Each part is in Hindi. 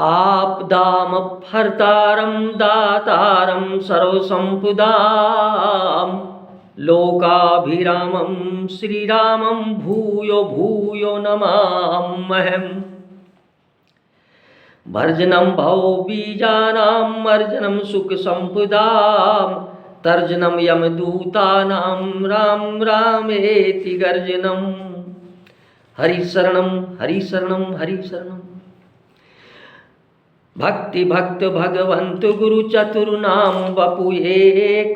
आपदामपहर्तारं दातारं सर्वसम्पदां लोकाभिरामं श्रीरामं भूयो भूयो नमाम्यहम्। भर्जनं भवबीजानां मर्जनं सुखसम्पदां तर्जनं यमदूतानां राम रामेति गर्जनम्। हरिशरणं हरिशरणं हरिशरणं। भक्ति भक्त भगवंत गुरु चतुर्नाम बपु एक,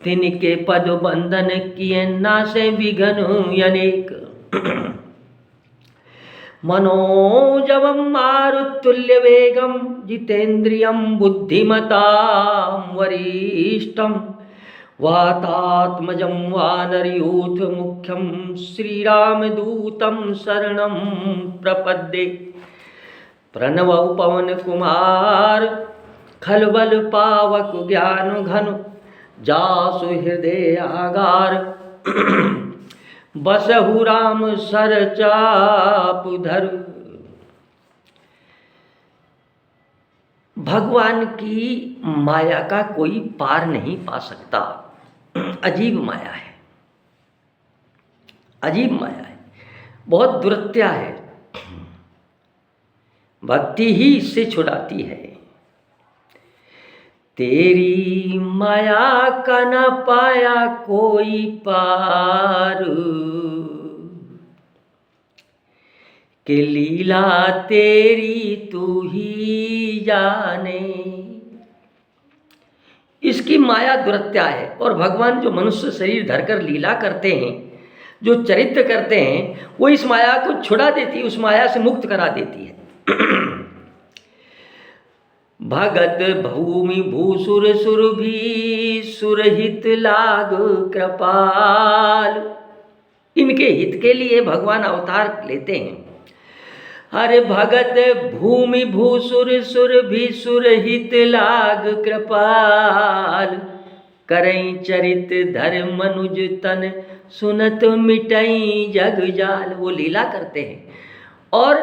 तिनके पद बंधन किए नासे विघन अनेक। मनोजवं मारुतुल्य वेगं जितेन्द्रियं बुद्धिमतां वरिष्ठं वातात्मजं वानरयूथ मुख्यं श्रीरामदूतं शरणं प्रपद्ये। प्रणव पवन कुमार खलबल पावक ज्ञान घन जासु हृदय आगार बसहु राम सर चाप धर। भगवान की माया का कोई पार नहीं पा सकता। अजीब माया है, अजीब माया है, बहुत दुरत्या है। भक्ति ही इससे छुड़ाती है। तेरी माया का न पाया कोई पार, कि लीला तेरी तू ही जाने। इसकी माया दुरत्या है। और भगवान जो मनुष्य शरीर धरकर लीला करते हैं, जो चरित्र करते हैं, वो इस माया को छुड़ा देती है, उस माया से मुक्त करा देती है। भगत भूमि भूसुर सुर भी सुरहित लाग कृपाल। इनके हित के लिए भगवान अवतार लेते हैं। हरे भगत भूमि भूसुर सुर भी सुरहित लाग कृपाल, करई चरित धर मनुज तन सुनत मिटई जग जाल। वो लीला करते हैं और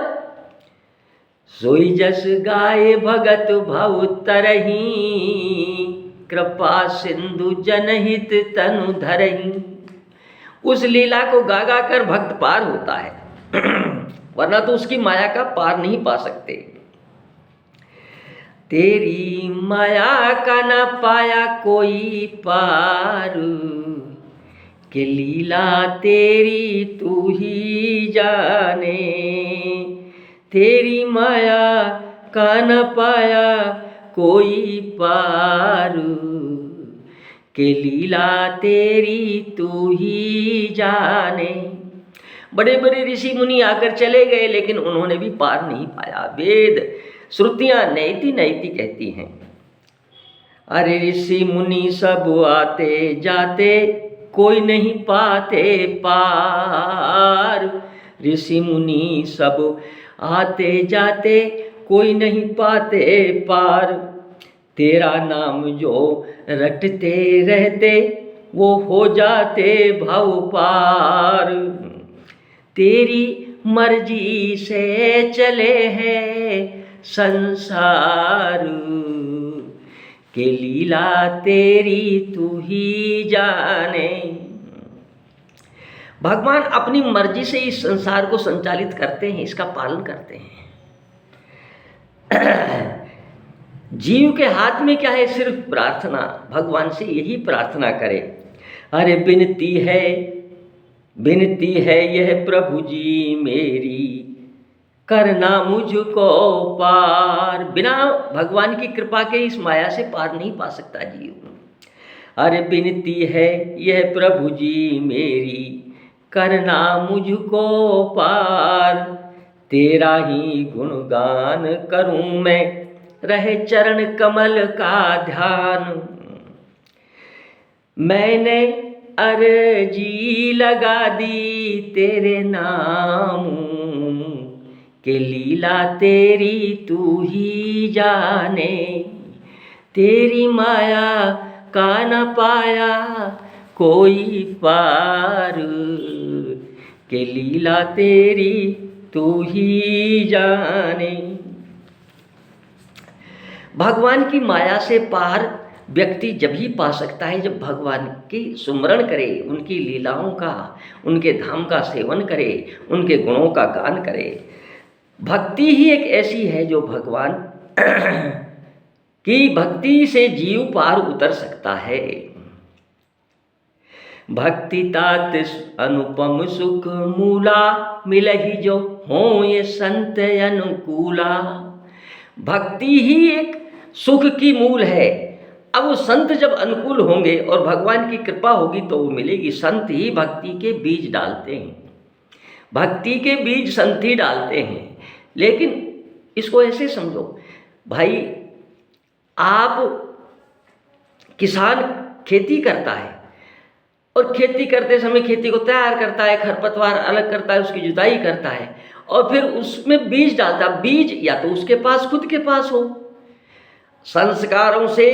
सोई जस गाए भगत भव तरही, कृपा सिंधु जनहित तनु धरही। उस लीला को गा गा कर भक्त पार होता है, वरना तो उसकी माया का पार नहीं पा सकते। तेरी माया का न पाया कोई पार, कि लीला तेरी तू ही जाने। तेरी माया का न पाया कोई पार, कि लीला तेरी तू ही जाने। बड़े बड़े ऋषि मुनि आकर चले गए, लेकिन उन्होंने भी पार नहीं पाया। वेद श्रुतियाँ नैति नैति कहती हैं। अरे ऋषि मुनि सब आते जाते, कोई नहीं पाते पार। ऋषि मुनि सब आते जाते, कोई नहीं पाते पार। तेरा नाम जो रटते रहते, वो हो जाते भव पार। तेरी मर्जी से चले हैं संसार, कि लीला तेरी तू ही जाने। भगवान अपनी मर्जी से इस संसार को संचालित करते हैं, इसका पालन करते हैं। जीव के हाथ में क्या है? सिर्फ प्रार्थना। भगवान से यही प्रार्थना करे। अरे विनती है यह प्रभु जी मेरी, करना मुझको पार। बिना भगवान की कृपा के इस माया से पार नहीं पा सकता जीव। अरे विनती है यह प्रभु जी मेरी, करना मुझको पार। तेरा ही गुणगान करूं मैं, रहे चरण कमल का ध्यान। मैंने अर्जी लगा दी तेरे नाम, कि लीला तेरी तू ही जाने। तेरी माया का न पाया कोई पार, कि लीला तेरी तू ही जाने। भगवान की माया से पार व्यक्ति जब ही पा सकता है जब भगवान की सुमरण करे, उनकी लीलाओं का, उनके धाम का सेवन करे, उनके गुणों का गान करे। भक्ति ही एक ऐसी है जो भगवान की भक्ति से जीव पार उतर सकता है। भक्ति तात अनुपम सुख मूला, मिलहि जो हो ये संत अनुकूला। भक्ति ही एक सुख की मूल है। अब वो संत जब अनुकूल होंगे और भगवान की कृपा होगी तो वो मिलेगी। संत ही भक्ति के बीज डालते हैं, भक्ति के बीज संत ही डालते हैं। लेकिन इसको ऐसे समझो भाई, आप किसान खेती करता है और खेती करते समय खेती को तैयार करता है, खरपतवार अलग करता है, उसकी जुताई करता है और फिर उसमें बीज डालता है। बीज या तो उसके पास खुद के पास हो, संस्कारों से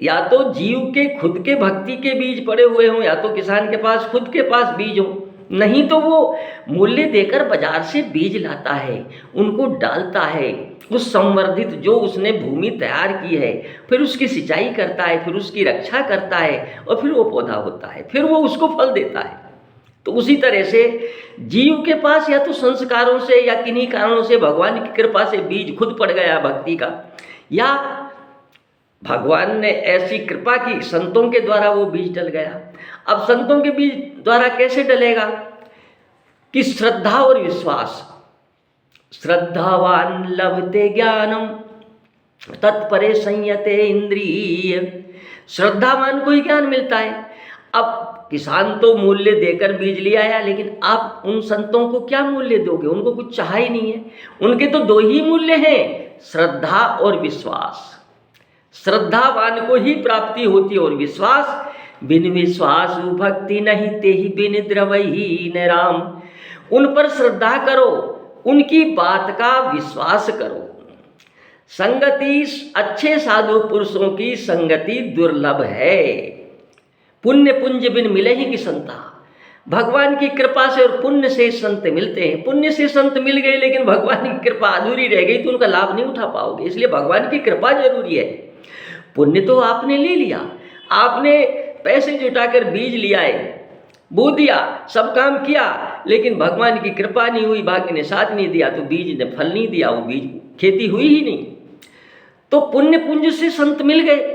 या तो जीव के खुद के भक्ति के बीज पड़े हुए हों, या तो किसान के पास खुद के पास बीज हो, नहीं तो वो मूल्य देकर बाजार से बीज लाता है, उनको डालता है। उस संवर्धित जो उसने भूमि तैयार की है, फिर उसकी सिंचाई करता है, फिर उसकी रक्षा करता है और फिर वो पौधा होता है, फिर वो उसको फल देता है। तो उसी तरह से जीव के पास या तो संस्कारों से या किन्हीं कारणों से भगवान की कृपा से बीज खुद पड़ गया भक्ति का, या भगवान ने ऐसी कृपा की संतों के द्वारा वो बीज डल गया। अब संतों के बीज द्वारा कैसे डलेगा कि श्रद्धा और विश्वास। श्रद्धावान लभते ज्ञानम तत्परे संयते इंद्रिय। श्रद्धावान को ही ज्ञान मिलता है। अब किसान तो मूल्य देकर बीज ले आया, लेकिन आप उन संतों को क्या मूल्य दोगे? उनको कुछ चाहा ही नहीं है। उनके तो दो ही मूल्य हैं, श्रद्धा और विश्वास। श्रद्धावान को ही प्राप्ति होती और विश्वास, बिन विश्वास भक्ति नहीं तेहि बिन द्रवही न राम। उन पर श्रद्धा करो, उनकी बात का विश्वास करो। संगति, अच्छे साधु पुरुषों की संगति दुर्लभ है। पुण्य पुंज बिन मिले ही की संता। भगवान की कृपा से और पुण्य से संत मिलते हैं। पुण्य से संत मिल गए लेकिन भगवान की कृपा अधूरी रह गई तो उनका लाभ नहीं उठा पाओगे। इसलिए भगवान की कृपा जरूरी है। पुण्य तो आपने ले लिया, आपने पैसे जुटाकर बीज लिया है, बो दिया, सब काम किया, लेकिन भगवान की कृपा नहीं हुई, भाग्य ने साथ नहीं दिया तो बीज ने फल नहीं दिया, वो बीज खेती हुई ही नहीं। तो पुण्य पुंज से संत मिल गए।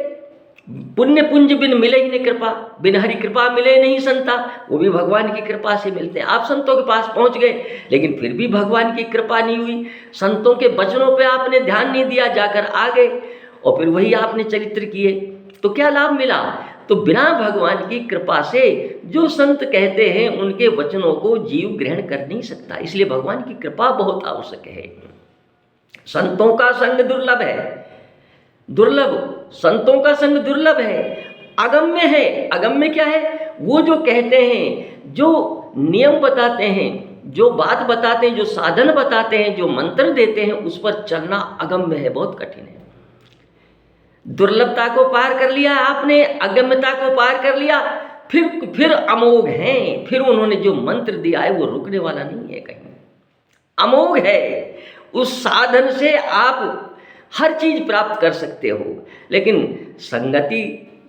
पुण्य पुंज बिन मिले ही नहीं कृपा, बिन हरि कृपा मिले नहीं संता। वो भी भगवान की कृपा से मिलते हैं। आप संतों के पास पहुंच गए लेकिन फिर भी भगवान की कृपा नहीं हुई, संतों के वचनों पे आपने ध्यान नहीं दिया, जाकर आ गए और फिर वही आपने चरित्र किए, तो क्या लाभ मिला? तो बिना भगवान की कृपा से जो संत कहते हैं उनके वचनों को जीव ग्रहण कर नहीं सकता। इसलिए भगवान की कृपा बहुत आवश्यक है। संतों का संग दुर्लभ है, दुर्लभ, संतों का संग दुर्लभ है, अगम्य है। अगम्य क्या है? वो जो कहते हैं, जो नियम बताते हैं, जो बात बताते हैं, जो साधन बताते हैं, जो मंत्र देते हैं, उस पर चलना अगम्य है, बहुत कठिन है। दुर्लभता को पार कर लिया आपने, अगम्यता को पार कर लिया, फिर अमोघ हैं। फिर उन्होंने जो मंत्र दिया है वो रुकने वाला नहीं है, कहीं अमोघ है। उस साधन से आप हर चीज प्राप्त कर सकते हो, लेकिन संगति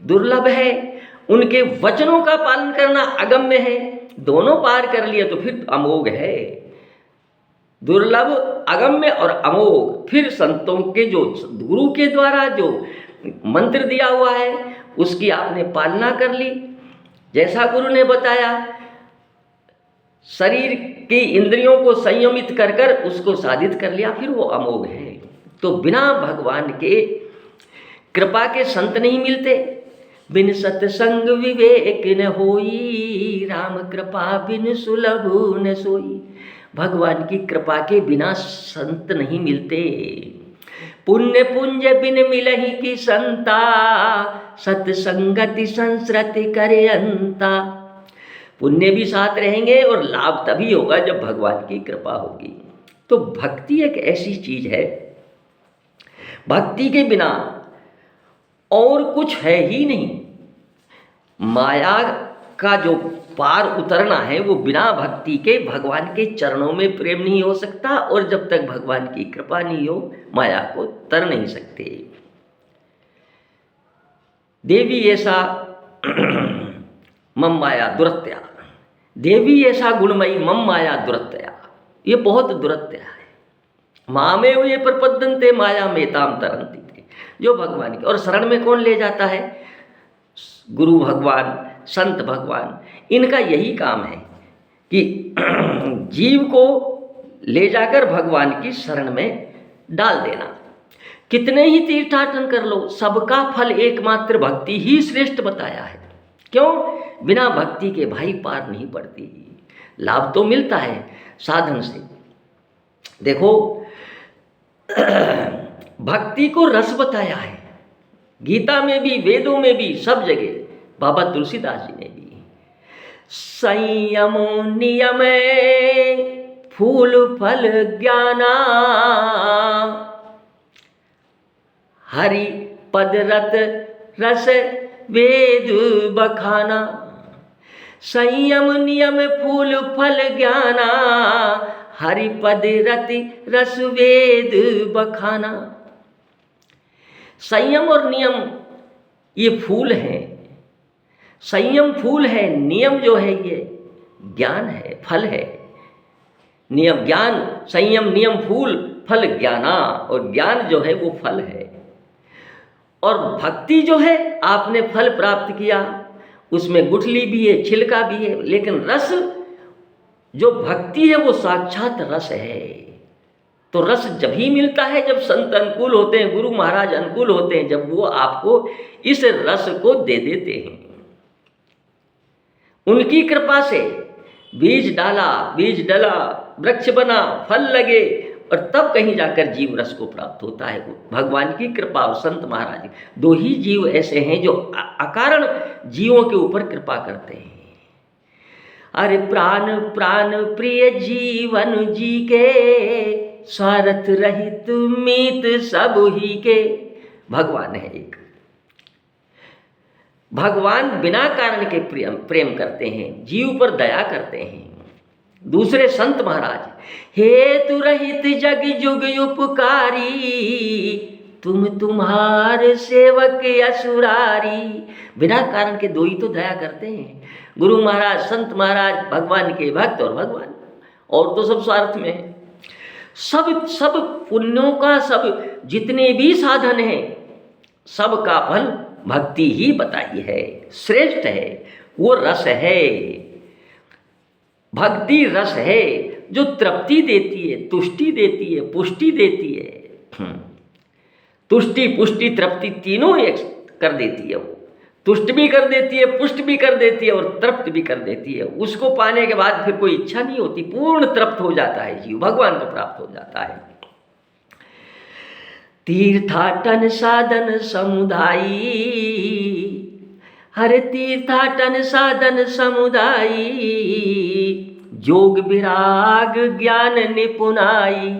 दुर्लभ है, उनके वचनों का पालन करना अगम्य है। दोनों पार कर लिए तो फिर अमोघ है। दुर्लभ, अगम्य और अमोघ। फिर संतों के जो गुरु के द्वारा जो मंत्र दिया हुआ है उसकी आपने पालना कर ली, जैसा गुरु ने बताया, शरीर की इंद्रियों को संयमित कर कर उसको साधित कर लिया, फिर वो अमोघ है। तो बिना भगवान के कृपा के संत नहीं मिलते। बिन सत्संग विवेक न होई, राम कृपा बिन सुलभ न सोई। भगवान की कृपा के बिना संत नहीं मिलते। पुण्य पुंज बिन मिलहि की संता, सत्संगति संस्रति करे अंता। पुण्य भी साथ रहेंगे और लाभ तभी होगा जब भगवान की कृपा होगी। तो भक्ति एक ऐसी चीज है, भक्ति के बिना और कुछ है ही नहीं। माया का जो पार उतरना है वो बिना भक्ति के भगवान के चरणों में प्रेम नहीं हो सकता, और जब तक भगवान की कृपा नहीं हो माया को तर नहीं सकते। देवी ऐसा मम माया दुरत्या, देवी ऐसा गुणमयी मम माया दुरत्या, ये बहुत दुरत्या है। मामेव ये प्रपद्यन्ते माया मेताम तरन्ति, जो भगवान की और शरण में कौन ले जाता है? गुरु भगवान, संत भगवान। इनका यही काम है कि जीव को ले जाकर भगवान की शरण में डाल देना। कितने ही तीर्थाटन कर लो, सबका फल एकमात्र भक्ति ही श्रेष्ठ बताया है। क्यों? बिना भक्ति के भाई पार नहीं पड़ती। लाभ तो मिलता है साधन से। देखो भक्ति को रस बताया है गीता में भी, वेदों में भी, सब जगह। बाबा तुलसीदास जी ने भी संयम नियम फूल फल ज्ञाना, हरि पद रत रस वेद बखाना। संयम नियम फूल फल ज्ञाना, हरि पद रति रस वेद बखाना। संयम और नियम ये फूल हैं। संयम फूल है, नियम जो है ये ज्ञान है, फल है। नियम ज्ञान, संयम नियम फूल, फल ज्ञाना, और ज्ञान जो है वो फल है। और भक्ति जो है, आपने फल प्राप्त किया, उसमें गुठली भी है, छिलका भी है, लेकिन रस जो भक्ति है वो साक्षात रस है। तो रस जब ही मिलता है जब संत अनुकूल होते हैं, गुरु महाराज अनुकूल होते हैं, जब वो आपको इस रस को दे देते हैं। उनकी कृपा से बीज डाला, बीज डला, वृक्ष बना, फल लगे, और तब कहीं जाकर जीव रस को प्राप्त होता है। भगवान की कृपा और संत महाराज, दो ही जीव ऐसे हैं जो अकारण जीवों के ऊपर कृपा करते हैं। अरे प्राण प्राण प्रिय जीवन जी के, स्वार्थ रहित मीत सब ही के। भगवान है एक। भगवान बिना कारण के प्रेम करते हैं, जीव पर दया करते हैं। दूसरे संत महाराज, हेतु रहित जग जुग उपकारी, तुम तुम्हारे सेवक असुरारी। बिना कारण के दो ही तो दया करते हैं, गुरु महाराज, संत महाराज, भगवान के भक्त और भगवान। और तो सब स्वार्थ में है। सब पुण्यों का, सब जितने भी साधन हैं, सबका फल भक्ति ही बताई है, श्रेष्ठ है। वो रस है, भक्ति रस है जो तृप्ति देती है, तुष्टि देती है, पुष्टि देती है। तुष्टि पुष्टि तृप्ति तीनों एक कर देती है। वो तुष्ट भी कर देती है, पुष्ट भी कर देती है, और तृप्त भी कर देती है। उसको पाने के बाद फिर कोई इच्छा नहीं होती, पूर्ण तृप्त हो जाता है जीव, भगवान को प्राप्त हो जाता है। तीर्थाटन साधन समुदायी, हर तीर्थाटन साधन समुदायी, योग विराग ज्ञान निपुणाई।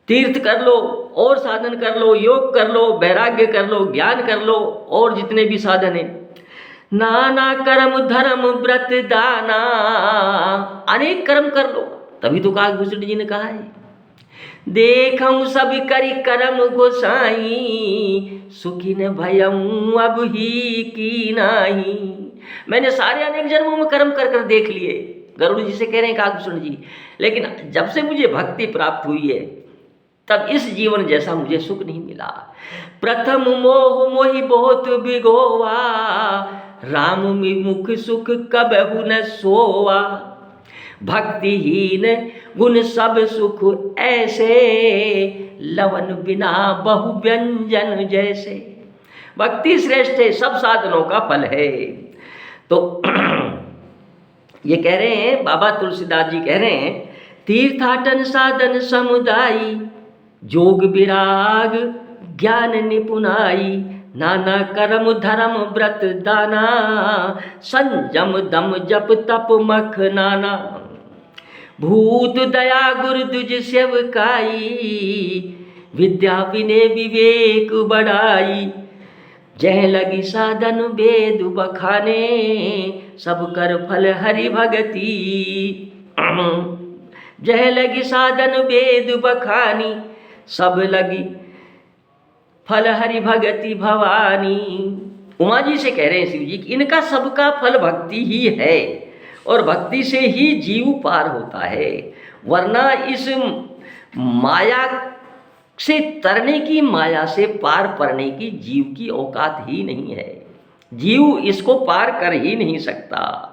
तीर्थ कर लो और साधन कर लो, योग कर लो, वैराग्य कर लो, ज्ञान कर लो, और जितने भी साधन हैं। नाना कर्म धर्म व्रत दाना, अनेक कर्म कर लो। तभी तो काकभूषण जी ने कहा है, देखऊं सब करी कर्म गोसाई, सुखी न भयऊं अब ही की नाही। मैंने सारे अनेक जन्मों में कर्म कर कर देख लिए, गरुड़ जी से कह रहे हैं काकभूषण जी, लेकिन जब से मुझे भक्ति प्राप्त हुई है तब इस जीवन जैसा मुझे सुख नहीं मिला। प्रथम मोह मोहि बहुत बिगोवा, राम विमुख सुख कबहु न सोवा। भक्तिहीन गुण सब सुख ऐसे, लवन बिना बहु व्यंजन जैसे। भक्ति श्रेष्ठ है, सब साधनों का फल है। तो ये कह रहे हैं, बाबा तुलसीदास जी कह रहे हैं, तीर्थाटन साधन समुदायी, जोग विराग ज्ञान निपुणाई। नाना कर्म धर्म व्रत दाना, संयम दम जप तप मख नाना। भूत दया गुरु दुज सेवकाई, विद्या विनय विवेक बढ़ाई। जह लगी साधन वेद बखाने, सब कर फल हरि भगति। जह लगी साधन वेद बखानी, सब लगी फल हरि भगति भवानी। उमा जी से कह रहे हैं शिव जी कि इनका सबका फल भक्ति ही है और भक्ति से ही जीव पार होता है, वरना इस माया से तरने की, माया से पार पड़ने की जीव की औकात ही नहीं है। जीव इसको पार कर ही नहीं सकता।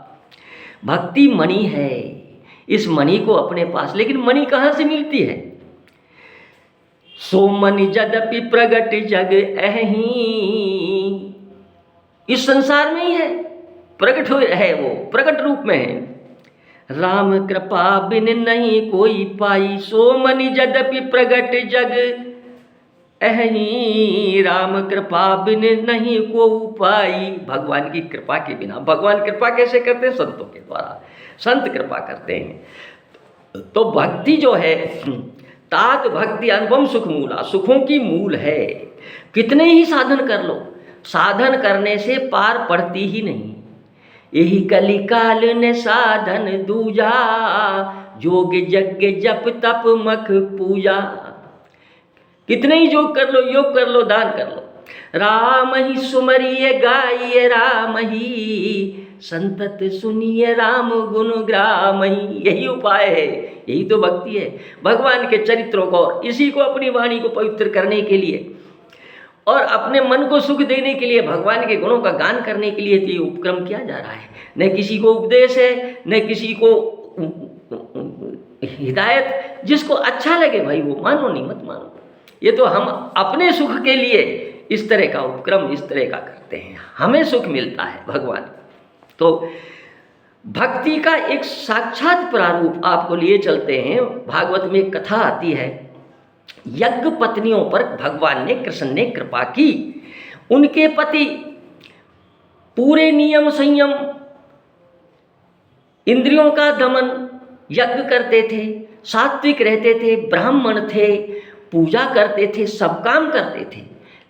भक्ति मणि है, इस मणि को अपने पास, लेकिन मणि कहाँ से मिलती है? सो मणि यद्यपि प्रगट जग अहि, इस संसार में ही है, प्रकट है, वो प्रकट रूप में है। राम कृपा बिन नहीं कोई पाई, सो मणि यद्यपि प्रगट जग अहि, राम कृपा बिन नहीं को पाई। भगवान की कृपा के बिना, भगवान कृपा कैसे करते हैं? संतों के द्वारा, संत कृपा करते हैं। तो भक्ति जो है, तात भक्ति अनुपम सुख मूला, सुखों की मूल है। कितने ही साधन कर लो, साधन करने से पार पड़ती ही नहीं। यही कलिकाल ने साधन दूजा, जोग यज्ञ जप तप मख पूजा। कितने ही योग कर लो, योग कर लो, दान कर लो, राम ही सुमरिए गाइए राम ही, संतत सुनिए राम गुण ग्राम ही। यही उपाय है, यही तो भक्ति है। भगवान के चरित्रों को और इसी को अपनी वाणी को पवित्र करने के लिए और अपने मन को सुख देने के लिए, भगवान के गुणों का गान करने के लिए तो ये उपक्रम किया जा रहा है। न किसी को उपदेश है, न किसी को हिदायत। जिसको अच्छा लगे भाई वो मानो, नहीं मत मानो। ये तो हम अपने सुख के लिए इस तरह का उपक्रम, इस तरह का करते हैं, हमें सुख मिलता है भगवान। तो भक्ति का एक साक्षात प्रारूप आपको लिए चलते हैं। भागवत में एक कथा आती है, यज्ञ पत्नियों पर भगवान ने, कृष्ण ने कृपा की। उनके पति पूरे नियम संयम, इंद्रियों का दमन, यज्ञ करते थे, सात्विक रहते थे, ब्राह्मण थे, पूजा करते थे, सब काम करते थे,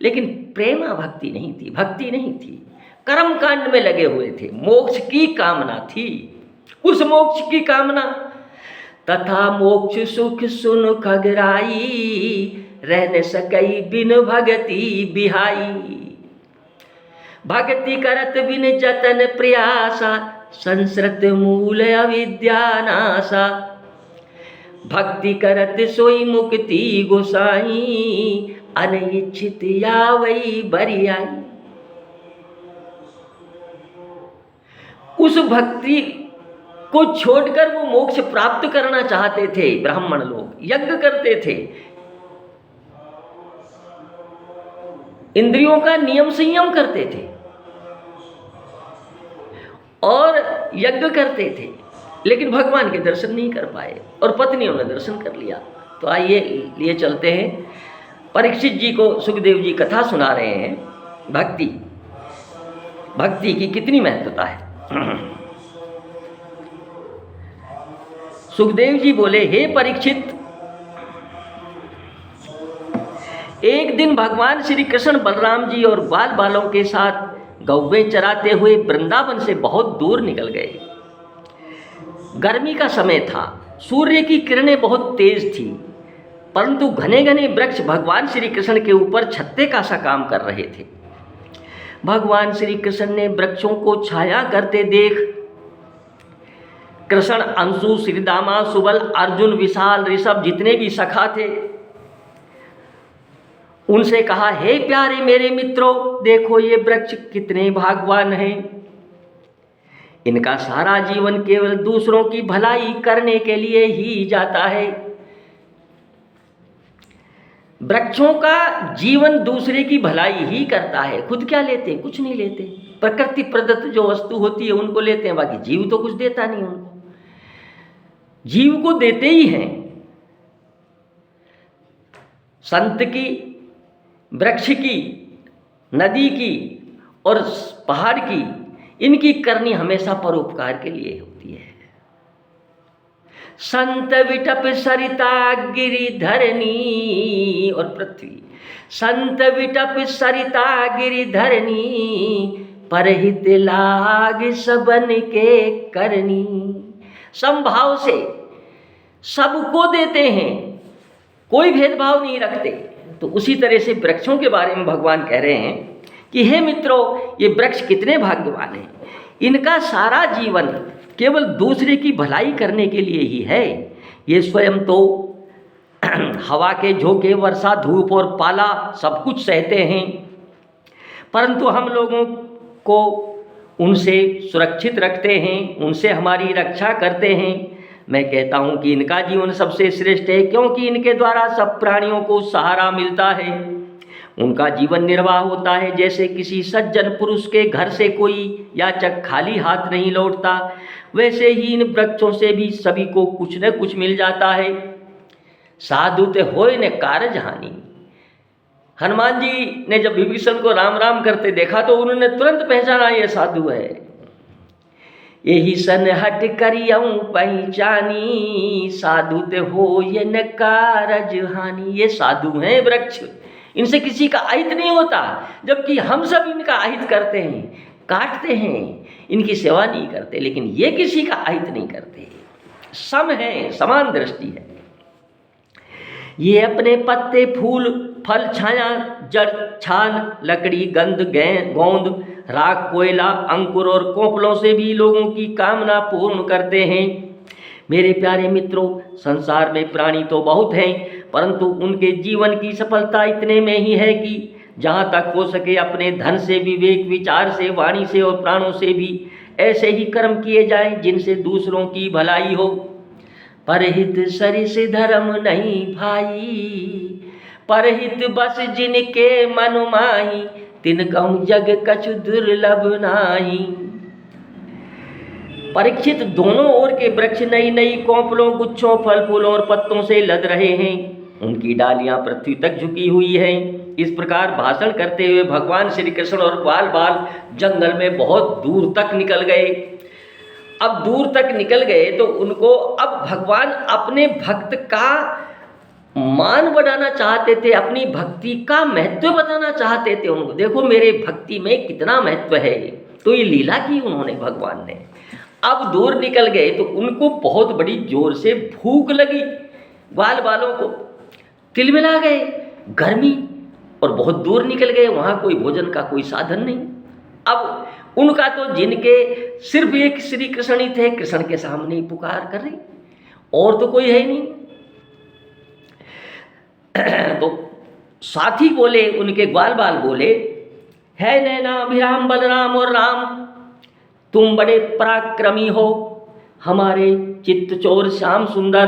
लेकिन प्रेमा भक्ति नहीं थी, भक्ति नहीं थी। कर्म कांड में लगे हुए थे, मोक्ष की कामना थी। उस मोक्ष की कामना, तथा मोक्ष सुख सुन खगराई, रह न सकई बिन भगति बिहाई। भक्ति करत बिन जतन प्रयासा, संस्कृत मूल अविद्यानासा। भक्ति करत सोई मुक्ति गोसाई, अनिच्छित आवई बरियाई। उस भक्ति को छोड़कर वो मोक्ष प्राप्त करना चाहते थे। ब्राह्मण लोग यज्ञ करते थे, इंद्रियों का नियम संयम करते थे और यज्ञ करते थे, लेकिन भगवान के दर्शन नहीं कर पाए और पत्नियों ने दर्शन कर लिया। तो आइए लिए चलते हैं, परीक्षित जी को सुखदेव जी कथा सुना रहे हैं, भक्ति, भक्ति की कितनी महत्वता है। सुखदेव जी बोले, हे परीक्षित, एक दिन भगवान श्री कृष्ण बलराम जी और बाल बालों के साथ गौवें चराते हुए वृंदावन से बहुत दूर निकल गए। गर्मी का समय था, सूर्य की किरणें बहुत तेज थी, परंतु घने घने वृक्ष भगवान श्री कृष्ण के ऊपर छत्ते का सा काम कर रहे थे। भगवान श्री कृष्ण ने वृक्षों को छाया करते देख कृष्ण, अंशु, श्रीदामा, सुबल, अर्जुन, विशाल, ऋषभ, जितने भी सखा थे, उनसे कहा, हे प्यारे मेरे मित्रों, देखो ये वृक्ष कितने भाग्यवान हैं। इनका सारा जीवन केवल दूसरों की भलाई करने के लिए ही जाता है। वृक्षों का जीवन दूसरे की भलाई ही करता है, खुद क्या लेते? कुछ नहीं लेते। प्रकृति प्रदत्त जो वस्तु होती है उनको लेते हैं, बाकी जीव तो कुछ देता नहीं उनको। जीव को देते ही हैं। संत की, वृक्ष की, नदी की और पहाड़ की, इनकी करनी हमेशा परोपकार के लिए होती है। संत विटप सरिता गिरिधरनी और पृथ्वी, संत विटप सरिता गिरिधरनी, परहित लाग सबन के करनी। समभाव से सबको देते हैं, कोई भेदभाव नहीं रखते। तो उसी तरह से वृक्षों के बारे में भगवान कह रहे हैं कि हे मित्रों, ये वृक्ष कितने भाग्यवान हैं, इनका सारा जीवन केवल दूसरे की भलाई करने के लिए ही है। ये स्वयं तो हवा के झोंके, वर्षा, धूप और पाला सब कुछ सहते हैं, परंतु हम लोगों को उनसे सुरक्षित रखते हैं, उनसे हमारी रक्षा करते हैं। मैं कहता हूँ कि इनका जीवन सबसे श्रेष्ठ है, क्योंकि इनके द्वारा सब प्राणियों को सहारा मिलता है, उनका जीवन निर्वाह होता है। जैसे किसी सज्जन पुरुष के घर से कोई याचक खाली हाथ नहीं लौटता, वैसे ही इन वृक्षों से भी सभी को कुछ न कुछ मिल जाता है। साधु ते होय न कारज हानि। हनुमान जी ने जब विभीषण को राम राम करते देखा तो उन्होंने तुरंत पहचाना ये साधु है। यही सन हट करियऊं पहचानी, साधु ते होय न कारज हानि। ये साधु हैं वृक्ष, इनसे किसी का अहित नहीं होता, जबकि हम सब इनका अहित करते हैं, काटते हैं, इनकी सेवा नहीं करते, लेकिन ये किसी का अहित नहीं करते। सम है, समान दृष्टि है। ये अपने पत्ते, फूल, फल, छाया, जड़, छाल, लकड़ी, गंध, गोंद, राख, कोयला, अंकुर और कोपलों से भी लोगों की कामना पूर्ण करते हैं। मेरे प्यारे मित्रों, संसार में प्राणी तो बहुत हैं, परंतु उनके जीवन की सफलता इतने में ही है कि जहाँ तक हो सके अपने धन से, विवेक, विचार से, वाणी से और प्राणों से भी ऐसे ही कर्म किए जाएं जिनसे दूसरों की भलाई हो। परहित सरिस धर्म नहीं भाई, परहित बस जिनके मन माही, तिन कहूँ जग कछु दुर्लभ नाही। परीक्षित, दोनों ओर के वृक्ष नई नई कोंपलों, गुच्छों, फल फूलों और पत्तों से लद रहे हैं, उनकी डालियां पृथ्वी तक झुकी हुई हैं। इस प्रकार भाषण करते हुए भगवान श्री कृष्ण और बाल बाल जंगल में बहुत दूर तक निकल गए। अब दूर तक निकल गए तो उनको अब भगवान अपने भक्त का मान बढ़ाना चाहते थे, अपनी भक्ति का महत्व बताना चाहते थे उनको। देखो मेरे भक्ति में कितना महत्व है, तो ये लीला की उन्होंने भगवान ने। अब दूर निकल गए तो उनको बहुत बड़ी जोर से भूख लगी, बाल बालों को तिलमिला गए, गर्मी, और बहुत दूर निकल गए, वहाँ कोई भोजन का कोई साधन नहीं। अब उनका तो जिनके सिर्फ एक श्री कृष्ण ही थे, कृष्ण के सामने ही पुकार कर रही, और तो कोई है नहीं। तो साथी बोले, उनके ग्वाल बाल बोले, है नैना अभिराम बलराम और राम, तुम बड़े पराक्रमी हो, हमारे चित्त चोर श्याम सुंदर,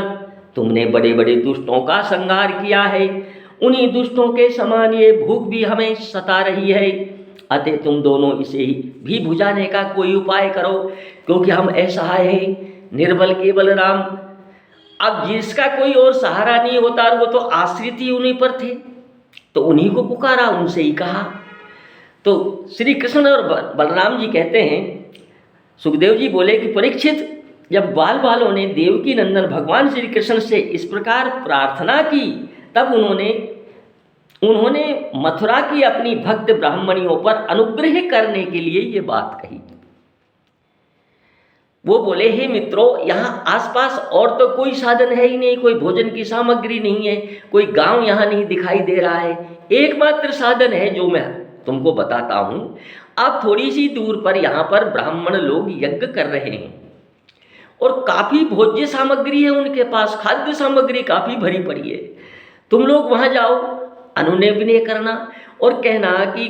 तुमने बड़े बड़े दुष्टों का संहार किया है, उन्हीं दुष्टों के समान ये भूख भी हमें सता रही है, अतः तुम दोनों इसे ही भी बुझाने का कोई उपाय करो, क्योंकि हम असहाय हैं, निर्बल केवल राम। अब जिसका कोई और सहारा नहीं होता, वो तो आश्रित ही उन्हीं पर थे, तो उन्हीं को पुकारा, उनसे ही कहा। तो श्री कृष्ण और बलराम जी कहते हैं, सुखदेव जी बोले कि परीक्षित, जब बाल बालों ने देवकी नंदन भगवान श्री कृष्ण से इस प्रकार प्रार्थना की, तब उन्होंने मथुरा की अपनी भक्त ब्राह्मणियों पर अनुग्रह करने के लिए ये बात कही। वो बोले, हे मित्रों, यहाँ आसपास और तो कोई साधन है ही नहीं, कोई भोजन की सामग्री नहीं है, कोई गांव यहाँ नहीं दिखाई दे रहा है, एकमात्र साधन है जो मैं तुमको बताता हूँ। अब थोड़ी सी दूर पर यहाँ पर ब्राह्मण लोग यज्ञ कर रहे हैं और काफ़ी भोज्य सामग्री है उनके पास, खाद्य सामग्री काफ़ी भरी पड़ी है। तुम लोग वहाँ जाओ, अनुनय विनय करना और कहना कि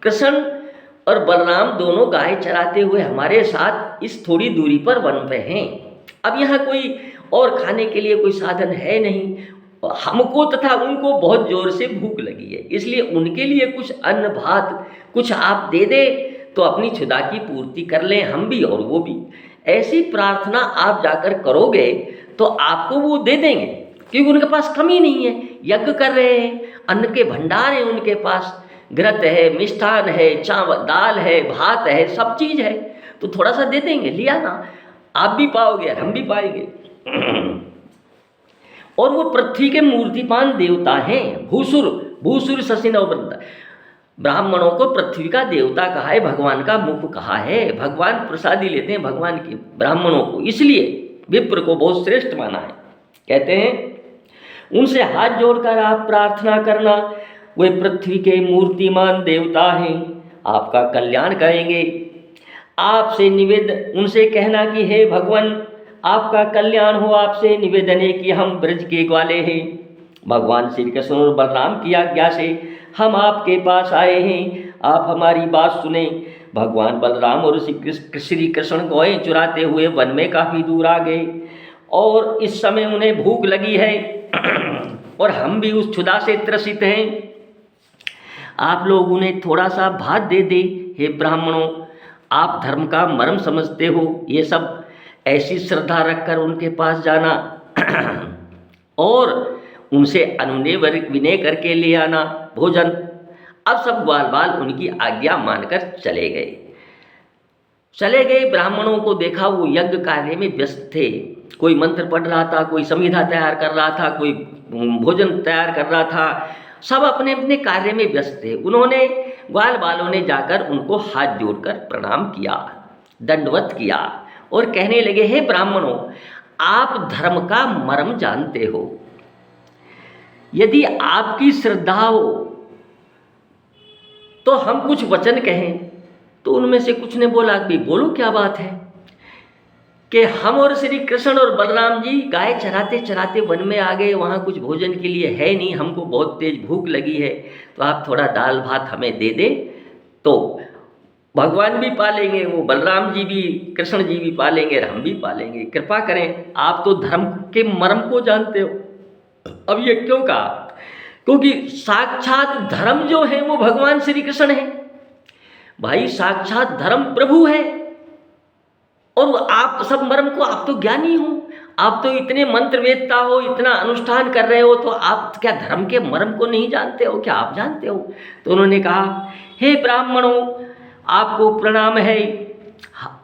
कृष्ण और बलराम दोनों गाय चराते हुए हमारे साथ इस थोड़ी दूरी पर वन पे हैं। अब यहाँ कोई और खाने के लिए कोई साधन है नहीं, हमको तथा उनको बहुत जोर से भूख लगी है, इसलिए उनके लिए कुछ अन्न भात कुछ आप दे दे तो अपनी क्षुधा की पूर्ति कर लें, हम भी और वो भी। ऐसी प्रार्थना आप जाकर करोगे तो आपको वो दे देंगे, क्योंकि उनके पास कमी नहीं है, यज्ञ कर रहे हैं, अन्न के भंडार हैं उनके पास, घृत है, मिष्ठान है, चावल दाल है, भात है, सब चीज़ है, तो थोड़ा सा दे देंगे, लिया ना, आप भी पाओगे हम भी पाएंगे। और वो पृथ्वी के मूर्तिपान देवता हैं, भूसुर शशि नववृंद, ब्राह्मणों को पृथ्वी का देवता कहा है, भगवान का मुख कहा है, भगवान प्रसादी लेते हैं भगवान के ब्राह्मणों को, इसलिए विप्र को बहुत श्रेष्ठ माना है। कहते हैं उनसे हाथ जोड़कर आप प्रार्थना करना, वे पृथ्वी के मूर्तिमान देवता हैं, आपका कल्याण करेंगे। आपसे निवेदन, उनसे कहना कि हे भगवान आपका कल्याण हो, आपसे निवेदन है कि हम ब्रज के ग्वाले हैं। भगवान श्री कृष्ण और बलराम की आज्ञा से हम आपके पास आए हैं, आप हमारी बात सुने। भगवान बलराम और श्री कृष्ण गौएं चुराते हुए वन में काफ़ी दूर आ गए और इस समय उन्हें भूख लगी है और हम भी उस क्षुधा से त्रसित हैं। आप लोग उन्हें थोड़ा सा भात दे दे। हे ब्राह्मणों, आप धर्म का मर्म समझते हो, ये सब ऐसी श्रद्धा रखकर उनके पास जाना और उनसे अनुनय विनय करके ले आना भोजन। अब सब ग्वाल बाल उनकी आज्ञा मानकर चले गए। ब्राह्मणों को देखा वो यज्ञ कार्य में व्यस्त थे, कोई मंत्र पढ़ रहा था, कोई संविधा तैयार कर रहा था, कोई भोजन तैयार कर रहा था, सब अपने अपने कार्य में व्यस्त थे। उन्होंने ग्वाल बालों ने जाकर उनको हाथ जोड़कर प्रणाम किया, दंडवत किया और कहने लगे, हे ब्राह्मणों, आप धर्म का मर्म जानते हो, यदि आपकी श्रद्धा हो तो हम कुछ वचन कहें। तो उनमें से कुछ ने बोला कि बोलो क्या बात है, कि हम और श्री कृष्ण और बलराम जी गाय चराते चराते वन में आ गए, वहाँ कुछ भोजन के लिए है नहीं, हमको बहुत तेज भूख लगी है, तो आप थोड़ा दाल भात हमें दे दे तो भगवान भी पालेंगे, वो बलराम जी भी कृष्ण जी भी पालेंगे और हम भी पालेंगे, कृपा करें, आप तो धर्म के मर्म को जानते हो। अब ये क्यों कहा? क्योंकि साक्षात धर्म जो है वो भगवान श्री कृष्ण है भाई, साक्षात धर्म प्रभु है। और आप सब मर्म को, आप तो ज्ञानी हो, आप तो इतने मंत्र वेदता हो, इतना अनुष्ठान कर रहे हो, तो आप क्या धर्म के मर्म को नहीं जानते हो? क्या आप जानते हो? तो उन्होंने कहा, हे ब्राह्मणों, आपको प्रणाम है,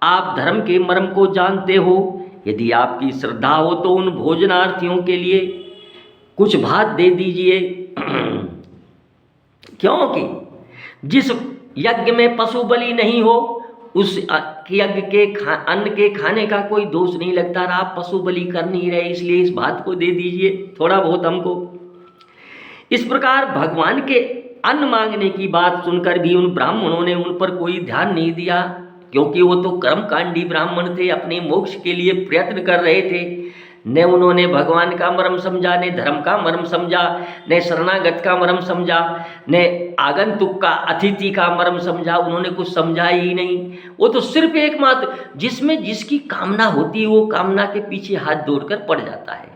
आप धर्म के मर्म को जानते हो। यदि आपकी श्रद्धा हो तो उन भोजनार्थियों के लिए कुछ भात दे दीजिए, क्योंकि जिस यज्ञ में पशु बलि नहीं हो उस यज्ञ के अन्न के खाने का कोई दोष नहीं लगता। आप पशु बलि कर नहीं रहे, इसलिए इस बात को दे दीजिए थोड़ा बहुत हमको। इस प्रकार भगवान के अन्न मांगने की बात सुनकर भी उन ब्राह्मणों ने उन पर कोई ध्यान नहीं दिया, क्योंकि वो तो कर्मकांडी ब्राह्मण थे, अपने मोक्ष के लिए प्रयत्न कर रहे थे। न उन्होंने भगवान का मर्म समझा, न धर्म का मर्म समझा, न शरणागत का मर्म समझा, न आगंतुक का, अतिथि का मर्म समझा, उन्होंने कुछ समझा ही नहीं। वो तो सिर्फ एकमात्र जिसमें जिसकी कामना होती है वो कामना के पीछे हाथ जोड़कर पड़ जाता है,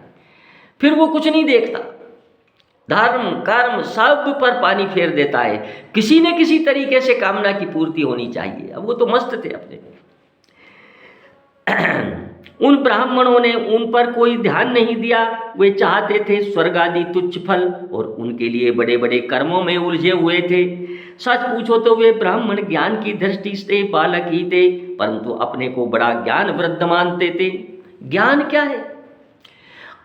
फिर वो कुछ नहीं देखता, धर्म कर्म सब पर पानी फेर देता है। किसी न किसी तरीके से कामना की पूर्ति होनी चाहिए। अब वो तो मस्त थे अपने। उन ब्राह्मणों ने उन पर कोई ध्यान नहीं दिया। वे चाहते थे स्वर्ग आदि तुच्छ फल और उनके लिए बड़े बड़े कर्मों में उलझे हुए थे। सच पूछो तो वे ब्राह्मण ज्ञान की दृष्टि से बालक ही थे, परंतु अपने को बड़ा ज्ञान वृद्ध मानते थे। ज्ञान क्या है?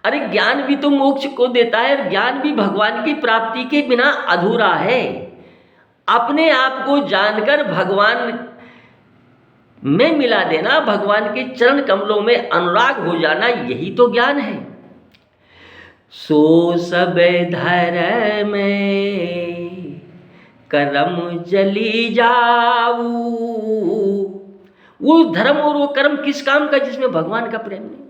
अरे ज्ञान भी तो मोक्ष को देता है, और ज्ञान भी भगवान की प्राप्ति के बिना अधूरा है। अपने आप को जानकर भगवान में मिला देना, भगवान के चरण कमलों में अनुराग हो जाना, यही तो ज्ञान है। सो सब धर्म में कर्म जली जाऊ। वो धर्म और वो कर्म किस काम का जिसमें भगवान का प्रेम नहीं।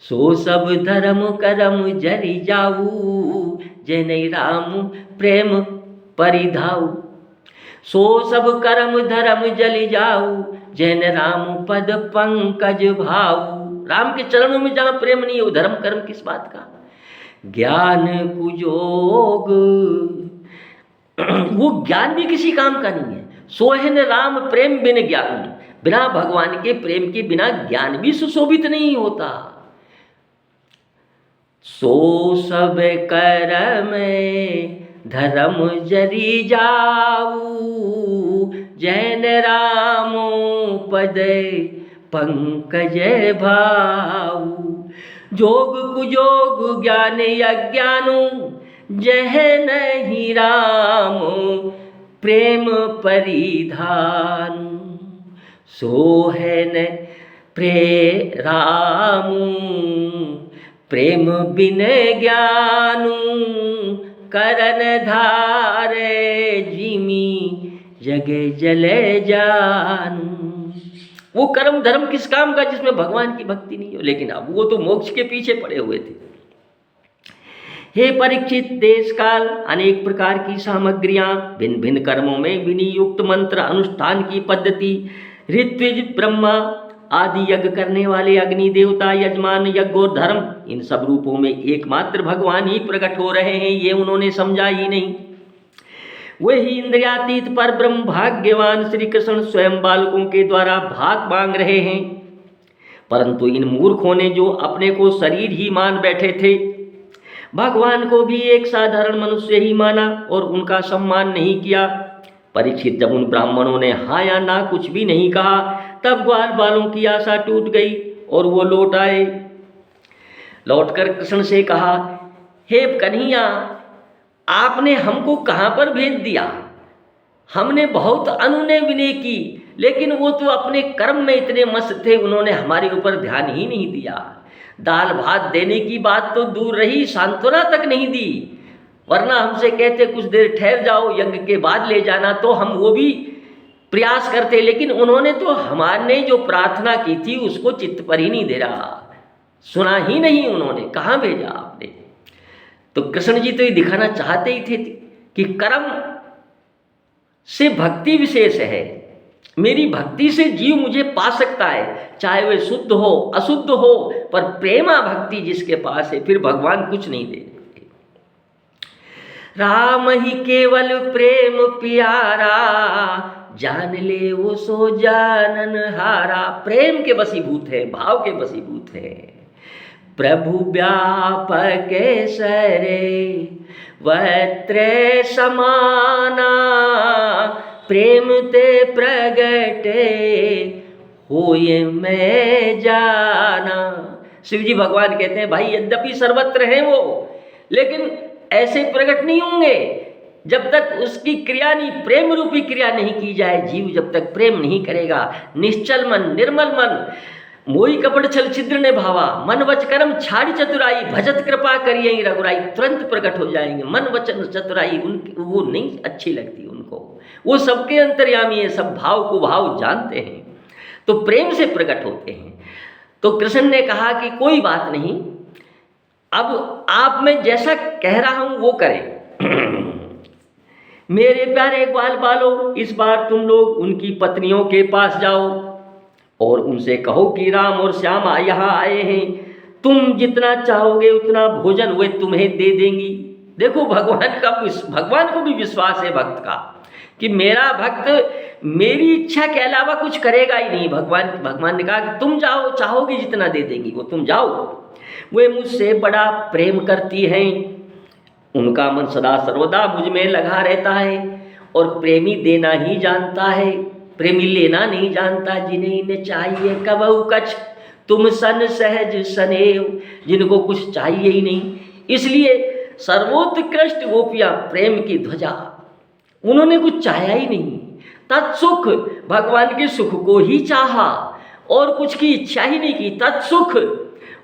सो सब धर्म कर्म जली जाऊ, जय राम प्रेम परिधाऊ। सो सब कर्म धर्म जल जाऊ, जैन राम पद पंकज भाऊ। राम के चरणों में जहाँ प्रेम नहीं है वो धर्म कर्म किस बात का। ज्ञान कुजोग, वो ज्ञान भी किसी काम का नहीं है। सोहन राम प्रेम बिन ज्ञान, बिना भगवान के प्रेम के बिना ज्ञान भी सुशोभित नहीं होता। सो सब कर्म धर्म जरी जाऊ, जैन रामो पद पंकज भाऊ। जोग कुजोग ज्ञान अज्ञानो, जह नहीं राम प्रेम परिधान। सो है न राम प्रेम बिन ज्ञानु, करन धारे जिमी जगे जले जानू। वो कर्म धर्म किस काम का जिसमें भगवान की भक्ति नहीं हो, लेकिन अब वो तो मोक्ष के पीछे पड़े हुए थे। हे परीक्षित, देश काल अनेक प्रकार की सामग्रियां, भिन्न भिन्न कर्मों में विनियुक्त मंत्र, अनुष्ठान की पद्धति, ऋत्विज, ब्रह्मा आदि यज्ञ करने वाले अग्नि देवता, यजमान, यज्ञ और धर्म, इन सब रूपों में एकमात्र भगवान ही प्रकट हो रहे हैं, ये उन्होंने समझा ही नहीं। वही इंद्रियातीत पर ब्रह्म भाग्यवान श्री कृष्ण स्वयं बालकों के द्वारा भाग मांग रहे हैं। परंतु इन मूर्खों ने जो अपने को शरीर ही मान बैठे थे, भगवान को भी एक साधारण मनुष्य ही माना और उनका सम्मान नहीं किया। परीक्षित, जब उन ब्राह्मणों ने हाँ या ना कुछ भी नहीं कहा, तब ग्वाल बालों की आशा टूट गई और वो लौट आए। लौटकर कृष्ण से कहा, हे कन्हैया, आपने हमको कहाँ पर भेज दिया? हमने बहुत अनुनय विनय की, लेकिन वो तो अपने कर्म में इतने मस्त थे, उन्होंने हमारे ऊपर ध्यान ही नहीं दिया। दाल भात देने की बात तो दूर रही, सांत्वना तक नहीं दी। वरना हमसे कहते कुछ देर ठहर जाओ, यज्ञ के बाद ले जाना, तो हम वो भी प्रयास करते, लेकिन उन्होंने तो हमारे जो प्रार्थना की थी उसको चित्त पर ही नहीं दे रहा, सुना ही नहीं उन्होंने। कहाँ भेजा आपने? तो कृष्ण जी तो ये दिखाना चाहते ही थे कि कर्म से भक्ति विशेष है। मेरी भक्ति से जीव मुझे पा सकता है, चाहे वे शुद्ध हो अशुद्ध हो, पर प्रेमा भक्ति जिसके पास है, फिर भगवान कुछ नहीं दे। राम ही केवल प्रेम प्यारा, जान ले वो सो जानन हारा। प्रेम के वशीभूत है, भाव के वशीभूत है। प्रभु व्यापक सरे वत्रे समाना, प्रेम ते प्रगटे होए मैं जाना। शिव जी भगवान कहते हैं, भाई यद्यपि सर्वत्र हैं वो, लेकिन ऐसे प्रकट नहीं होंगे जब तक उसकी क्रिया नहीं, प्रेम रूपी क्रिया नहीं की जाए। जीव जब तक प्रेम नहीं करेगा, निश्चल मन, निर्मल मन, मोई कपट छल छिद्र ने भावा, मन वच कर्म छाड़ी चतुराई, भजत कृपा करिए रघुराई, तुरंत प्रकट हो जाएंगे। मन वचन चतुराई वो नहीं अच्छी लगती उनको, वो सबके अंतर्यामी है, सब भाव को भाव जानते हैं, तो प्रेम से प्रकट होते हैं। तो कृष्ण ने कहा कि कोई बात नहीं, अब आप मैं जैसा कह रहा हूं वो करें। मेरे प्यारे ग्वाल बालों, इस बार तुम लोग उनकी पत्नियों के पास जाओ और उनसे कहो कि राम और श्यामा यहाँ आए हैं, तुम जितना चाहोगे उतना भोजन वे तुम्हें दे देंगी। देखो भगवान को भी विश्वास है भक्त का कि मेरा भक्त मेरी इच्छा के अलावा कुछ करेगा ही नहीं। भगवान ने कहा कि तुम जाओ, चाहोगे जितना दे देंगी वो, तुम जाओ। वे मुझसे बड़ा प्रेम करती हैं, उनका मन सदा सर्वदा मुझ में लगा रहता है, और प्रेमी देना ही जानता है, प्रेमी लेना नहीं जानता। जिन्हें इन्हें चाहिए कबहु कछ तुम सन सहज सनेव, जिनको कुछ चाहिए ही नहीं। इसलिए सर्वोत्कृष्ट गोपियाँ प्रेम की ध्वजा, उन्होंने कुछ चाहा ही नहीं, तत्सुख भगवान के सुख को ही चाहा और कुछ की इच्छा ही नहीं की। तत्सुख,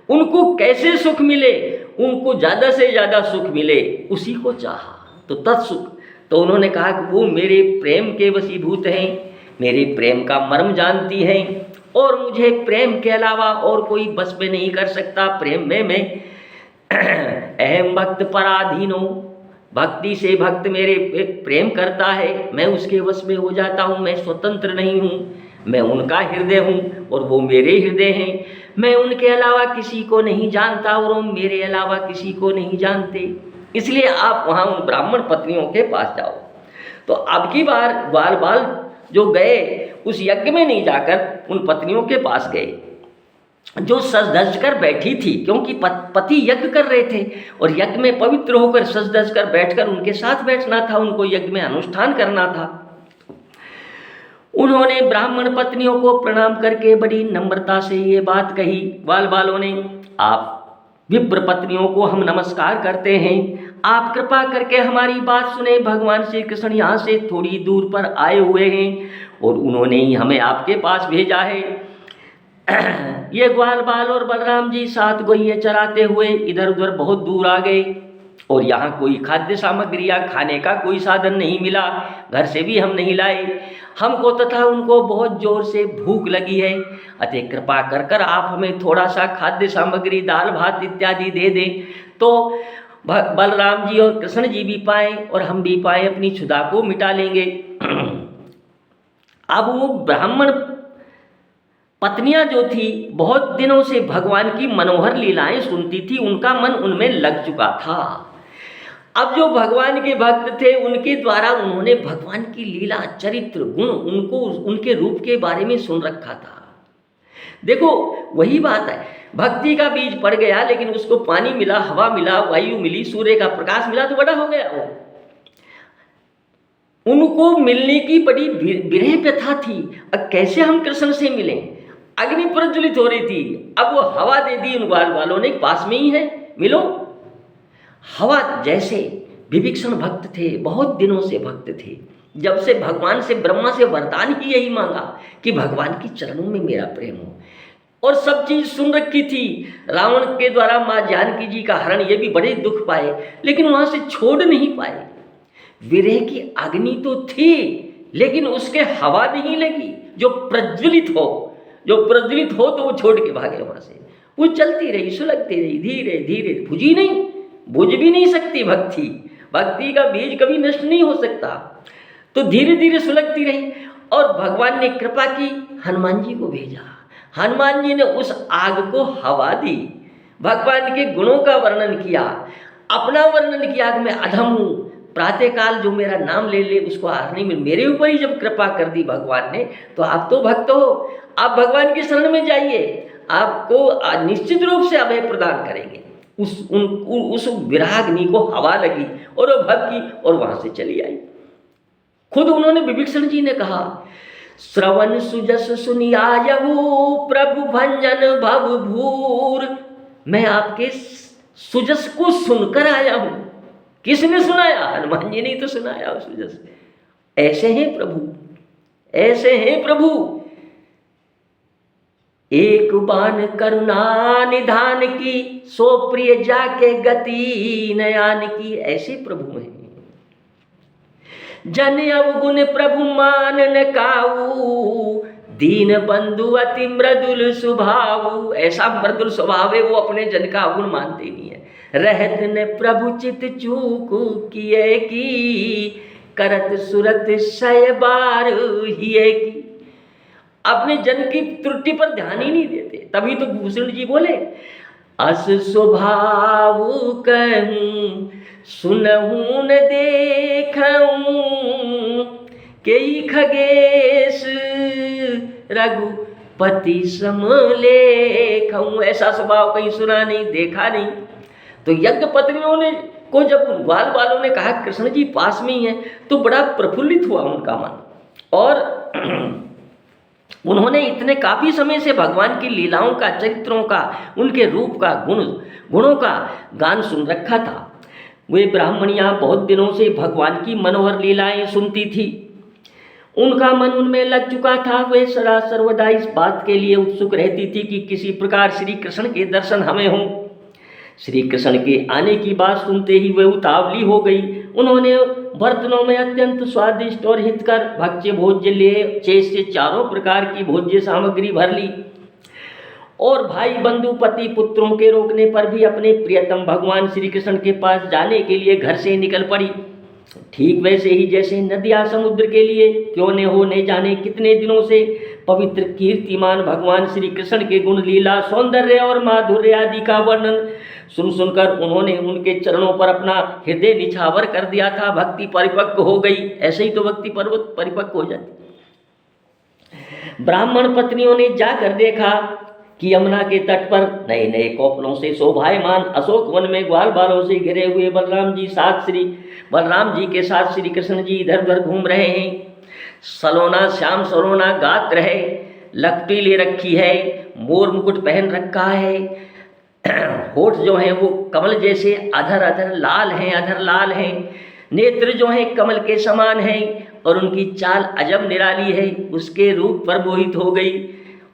उनको कैसे सुख मिले, उनको ज़्यादा से ज़्यादा सुख मिले, उसी को चाहा, तो तत्सुख। तो उन्होंने कहा कि वो मेरे प्रेम के वशीभूत हैं, मेरे प्रेम का मर्म जानती हैं, और मुझे प्रेम के अलावा और कोई बस में नहीं कर सकता। प्रेम में मैं अहम भक्त पराधीनो, भक्ति से भक्त मेरे प्रेम करता है, मैं उसके वश में हो जाता हूँ, मैं स्वतंत्र नहीं हूँ, मैं उनका हृदय हूँ और वो मेरे हृदय हैं। मैं उनके अलावा किसी को नहीं जानता और वो मेरे अलावा किसी को नहीं जानते। इसलिए आप वहाँ उन ब्राह्मण पत्नियों के पास जाओ। तो अब की बार ग्वाल बाल जो गए उस यज्ञ में नहीं जाकर उन पत्नियों के पास गए जो सज धज कर बैठी थी, क्योंकि पति यज्ञ कर रहे थे और यज्ञ में पवित्र होकर सज धज कर बैठकर उनके साथ बैठना था, उनको यज्ञ में अनुष्ठान करना था। उन्होंने ब्राह्मण पत्नियों को प्रणाम करके बड़ी नम्रता से ये बात कही। ग्वाल बालों ने, आप विप्र पत्नियों को हम नमस्कार करते हैं, आप कृपा करके हमारी बात सुने। भगवान श्री कृष्ण यहाँ से थोड़ी दूर पर आए हुए हैं और उन्होंने ही हमें आपके पास भेजा है। ये ग्वाल बाल और बलराम जी साथ गौएं चराते हुए इधर उधर बहुत दूर आ गए और यहाँ कोई खाद्य सामग्री या खाने का कोई साधन नहीं मिला, घर से भी हम नहीं लाए। हमको तथा उनको बहुत जोर से भूख लगी है, अतः कृपा कर कर आप हमें थोड़ा सा खाद्य सामग्री, दाल भात इत्यादि दे दें, तो बलराम जी और कृष्ण जी भी पाए और हम भी पाए, अपनी क्षुधा को मिटा लेंगे। अब वो ब्राह्मण पत्नियां जो थी बहुत दिनों से भगवान की मनोहर लीलाएं सुनती थी, उनका मन उनमें लग चुका था। अब जो भगवान के भक्त थे उनके द्वारा उन्होंने भगवान की लीला, चरित्र, गुण, उनको उनके रूप के बारे में सुन रखा था। देखो वही बात है, भक्ति का बीज पड़ गया, लेकिन उसको पानी मिला, हवा मिला, वायु मिली, सूर्य का प्रकाश मिला तो बड़ा हो गया वो। उनको मिलने की बड़ी विरह व्यथा थी, अब कैसे हम कृष्ण से मिलें। अग्नि प्रज्वलित हो रही थी, अब वो हवा दे दी उन ग्वाल वालों ने, पास में ही है, मिलो। हवा जैसे विभीषण भक्त थे, बहुत दिनों से भक्त थे, जब से भगवान से, ब्रह्मा से वरदान ही यही मांगा कि भगवान की चरणों में मेरा प्रेम हो, और सब चीज सुन रखी थी। रावण के द्वारा माँ जानकी जी का हरण, ये भी बड़े दुख पाए, लेकिन वहां से छोड़ नहीं पाए। विरह की अग्नि तो थी, लेकिन उसके हवा नहीं लगी जो प्रज्वलित हो, तो वो छोड़ के भागे वहां से। वो चलती रही, सुलगती रही, धीरे धीरे, बुझी नहीं, बुझ भी नहीं सकती भक्ति का बीज कभी नष्ट नहीं हो सकता, तो धीरे धीरे सुलगती रही। और भगवान ने कृपा की, हनुमान जी को भेजा, हनुमान जी ने उस आग को हवा दी, भगवान के गुणों का वर्णन किया, अपना वर्णन किया कि मैं अधम हूँ, प्रातःकाल जो मेरा नाम ले ले उसको हार नहीं मिल। मेरे ऊपर ही जब कृपा कर दी भगवान ने, तो आप तो भक्त हो, आप भगवान की शरण में जाइए, आपको निश्चित रूप से अभय प्रदान करेंगे। उस विराग्नि को हवा लगी और वो भक्ति, और वहां से चली आई। खुद उन्होंने, विभीषण जी ने कहा, श्रवण सुजस सुनियायहु प्रभु भंजन भव भूर। मैं आपके सुजस को सुनकर आया हूं। किसने सुनाया? हनुमान जी ने तो सुनाया सुजस। ऐसे हैं प्रभु, ऐसे हैं प्रभु। एक बान करुणा निधान की, सो प्रिय जाके गति नयान की। ऐसे प्रभु हैं। जन अवगुण प्रभु मान न काऊ, दीन बंधु अति मृदुल स्वभाव। ऐसा मृदुल स्वभाव है, वो अपने जन का अवगुण मानते नहीं है। रहत न प्रभु चित चूक किए की, करत सुरत सय बार हिए की। अपने जन की त्रुटि पर ध्यान ही नहीं देते। तभी तो भूषण जी बोले, अस स्वभाव कहूं सुनहूं न देखूं, केई खगेश रघुपति समलेखूं। ऐसा स्वभाव कहीं सुना नहीं, देखा नहीं। तो यज्ञ पत्नियों ने को जब ग्वाल वालों ने कहा कृष्ण जी पास में ही है, तो बड़ा प्रफुल्लित हुआ उनका मन, और उन्होंने इतने काफी समय से भगवान की लीलाओं का, चरित्रों का, उनके रूप का, गुणों का गान सुन रखा था। वे ब्राह्मणियां बहुत दिनों से भगवान की मनोहर लीलाएं सुनती थी, उनका मन उनमें लग चुका था। वे सदा सर्वदा इस बात के लिए उत्सुक रहती थी कि किसी प्रकार श्री कृष्ण के दर्शन हमें हों। श्री कृष्ण के आने की बात सुनते ही वे उतावली हो गई। उन्होंने बर्तनों में अत्यंत स्वादिष्ट और हितकर भक्ष्य भोज्य लिए 6 से 4 प्रकार की भोज्य सामग्री भर ली, और भाई बंधु पति पुत्रों के रोकने पर भी अपने प्रियतम भगवान श्री कृष्ण के पास जाने के लिए घर से निकल पड़ी। ठीक वैसे ही जैसे नदियाँ समुद्र के लिए क्यों न जाने कितने दिनों से पवित्र कीर्तिमान भगवान श्री कृष्ण के गुण, लीला, सौंदर्य और माधुर्य आदि का वर्णन सुनकर उन्होंने उनके चरणों पर अपना हृदय निछावर कर दिया था। भक्ति परिपक्व हो गई। ऐसे ही तो भक्ति पर्वत परिपक्व हो जाती। ब्राह्मण पत्नियों ने जाकर देखा कि यमुना के तट पर नए नए कौपलों से शोभायमान अशोक वन में ग्वाल बालों से घिरे हुए बलराम जी के साथ श्री कृष्ण जी इधर उधर घूम रहे हैं। सलोना श्याम सरोना गात्र है, लकड़ी ले रखी है, मोर मुकुट पहन रखा है, होठ जो हैं वो कमल जैसे अधर लाल हैं, नेत्र जो हैं कमल के समान हैं, और उनकी चाल अजब निराली है। उसके रूप पर मोहित हो गई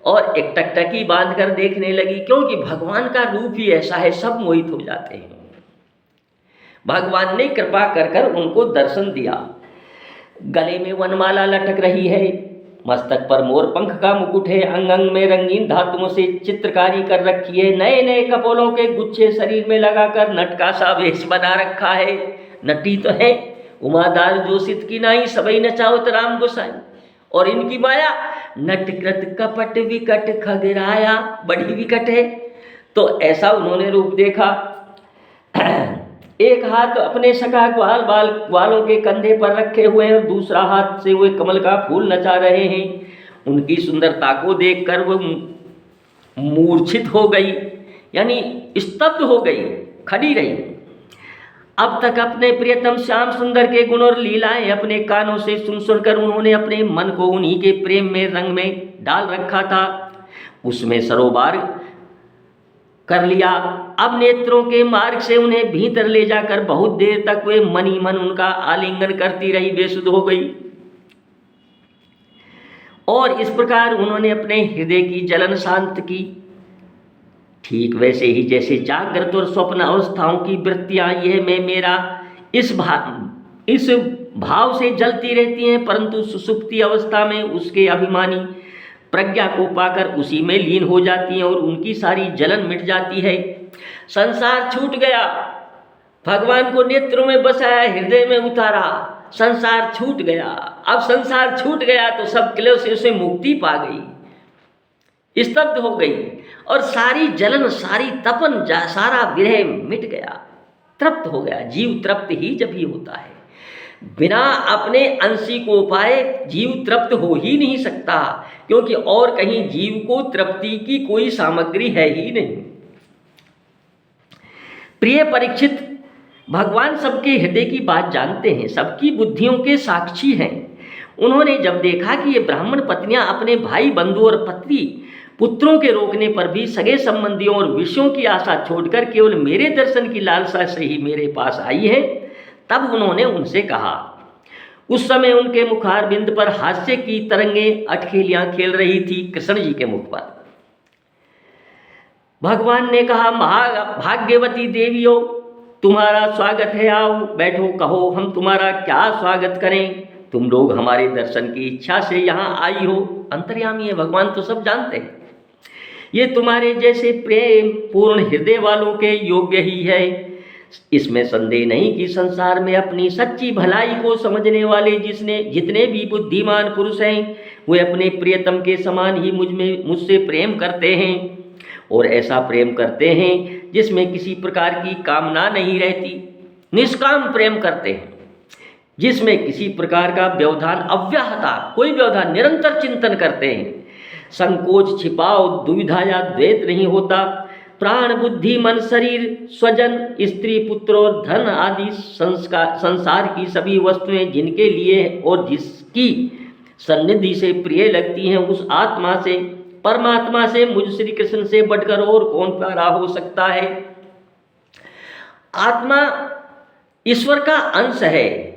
और एक टकटकी बांध कर देखने लगी, क्योंकि भगवान का रूप ही ऐसा है, सब मोहित हो जाते हैं। भगवान ने कृपा कर कर उनको दर्शन दिया। गले में वनमाला लटक रही है, मस्तक पर मोर पंख का मुकुट है, अंग अंग में रंगीन धातुओं से चित्रकारी कर रखी है, नए नए कपोलों के गुच्छे शरीर में लगाकर नटका सा वेश बना रखा है। नटी तो है उमादार जोशित की नाई, सबई नचावत राम गोसाई। और इनकी माया नटकृत कपट विकट खगराया, बड़ी विकट है। तो ऐसा उन्होंने रूप देखा। एक हाथ अपने सखा ग्वालों के कंधे पर रखे हुए हैं और दूसरा हाथ से वे कमल का फूल नचा रहे हैं। उनकी सुंदरता को देखकर वो मूर्छित हो गई, यानी स्तब्ध हो गई, खड़ी रही। अब तक अपने प्रियतम श्याम सुंदर के गुण और लीलाएं अपने कानों से सुन सुनकर उन्होंने अपने मन को उन्हीं के प्रेम में रंग में डाल रखा था, उसमें सरोबार कर लिया। अब नेत्रों के मार्ग से उन्हें भीतर ले जाकर बहुत देर तक वे मन ही मन उनका आलिंगन करती रही, बेसुध हो गई। और इस प्रकार उन्होंने अपने हृदय की जलन शांत की। ठीक वैसे ही जैसे जागृत और स्वप्न अवस्थाओं की वृत्तियां यह मैं मेरा इस भाव से जलती रहती हैं, परंतु सुषुप्ति अवस्था में उसके अभिमानी प्रज्ञा को पाकर उसी में लीन हो जाती हैं और उनकी सारी जलन मिट जाती है। संसार छूट गया, भगवान को नेत्रों में बसाया, हृदय में उतारा, संसार छूट गया। अब संसार छूट गया तो सब क्लेश से उसे मुक्ति पा गई, स्तब्ध हो गई और सारी जलन, सारी तपन, सारा विरह मिट गया, तृप्त हो गया। जीव तृप्त ही जब ही होता है, बिना अपने अंशी को पाए जीव तृप्त हो ही नहीं सकता, क्योंकि और कहीं जीव को तृप्ति की कोई सामग्री है ही नहीं। प्रिय परीक्षित, भगवान सबके हृदय की बात जानते हैं, सबकी बुद्धियों के साक्षी हैं। उन्होंने जब देखा कि ये ब्राह्मण पत्नियां अपने भाई बंधु और पति पुत्रों के रोकने पर भी सगे संबंधियों और विषयों की आशा छोड़कर केवल मेरे दर्शन की लालसा से ही मेरे पास आई है, तब उन्होंने उनसे कहा। उस समय उनके मुखारबिंद पर हास्य की तरंगें अटखेलियां खेल रही थी कृष्ण जी के मुख पर। भगवान ने कहा, भाग्यवती देवियों, तुम्हारा स्वागत है, आओ बैठो, कहो हम तुम्हारा क्या स्वागत करें। तुम लोग हमारे दर्शन की इच्छा से यहाँ आई हो। अंतर्यामी है भगवान, तो सब जानते हैं। ये तुम्हारे जैसे प्रेम पूर्ण हृदय वालों के योग्य ही है। इसमें संदेह नहीं कि संसार में अपनी सच्ची भलाई को समझने वाले जितने भी बुद्धिमान पुरुष हैं, वे अपने प्रियतम के समान ही मुझसे प्रेम करते हैं, और ऐसा प्रेम करते हैं जिसमें किसी प्रकार की कामना नहीं रहती। निष्काम प्रेम करते हैं, जिसमें किसी प्रकार का व्यवधान, अव्याहता, कोई व्यवधान, निरंतर चिंतन करते हैं। संकोच, छिपाव, दुविधा या द्वैत नहीं होता। प्राण, बुद्धि, मन, शरीर, स्वजन, स्त्री, पुत्र और धन आदि संसार की सभी वस्तुएं जिनके लिए और जिसकी सन्निधि से प्रिय लगती हैं, उस आत्मा से, परमात्मा से, मुझ श्री कृष्ण से बढ़कर और कौन प्यारा हो सकता है। आत्मा ईश्वर का अंश है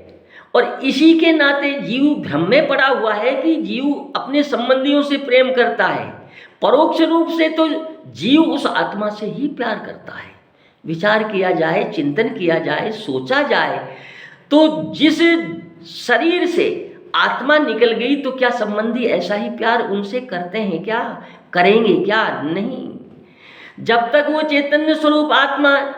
और इसी के नाते जीव भ्रम में पड़ा हुआ है कि जीव अपने संबंधियों से प्रेम करता है। परोक्ष रूप से तो जीव उस आत्मा से ही प्यार करता है। विचार किया जाए, चिंतन किया जाए, सोचा जाए तो जिस शरीर से आत्मा निकल गई तो क्या संबंधी ऐसा ही प्यार उनसे करते हैं क्या? करेंगे क्या? नहीं। जब तक वो चैतन्य स्वरूप आत्मा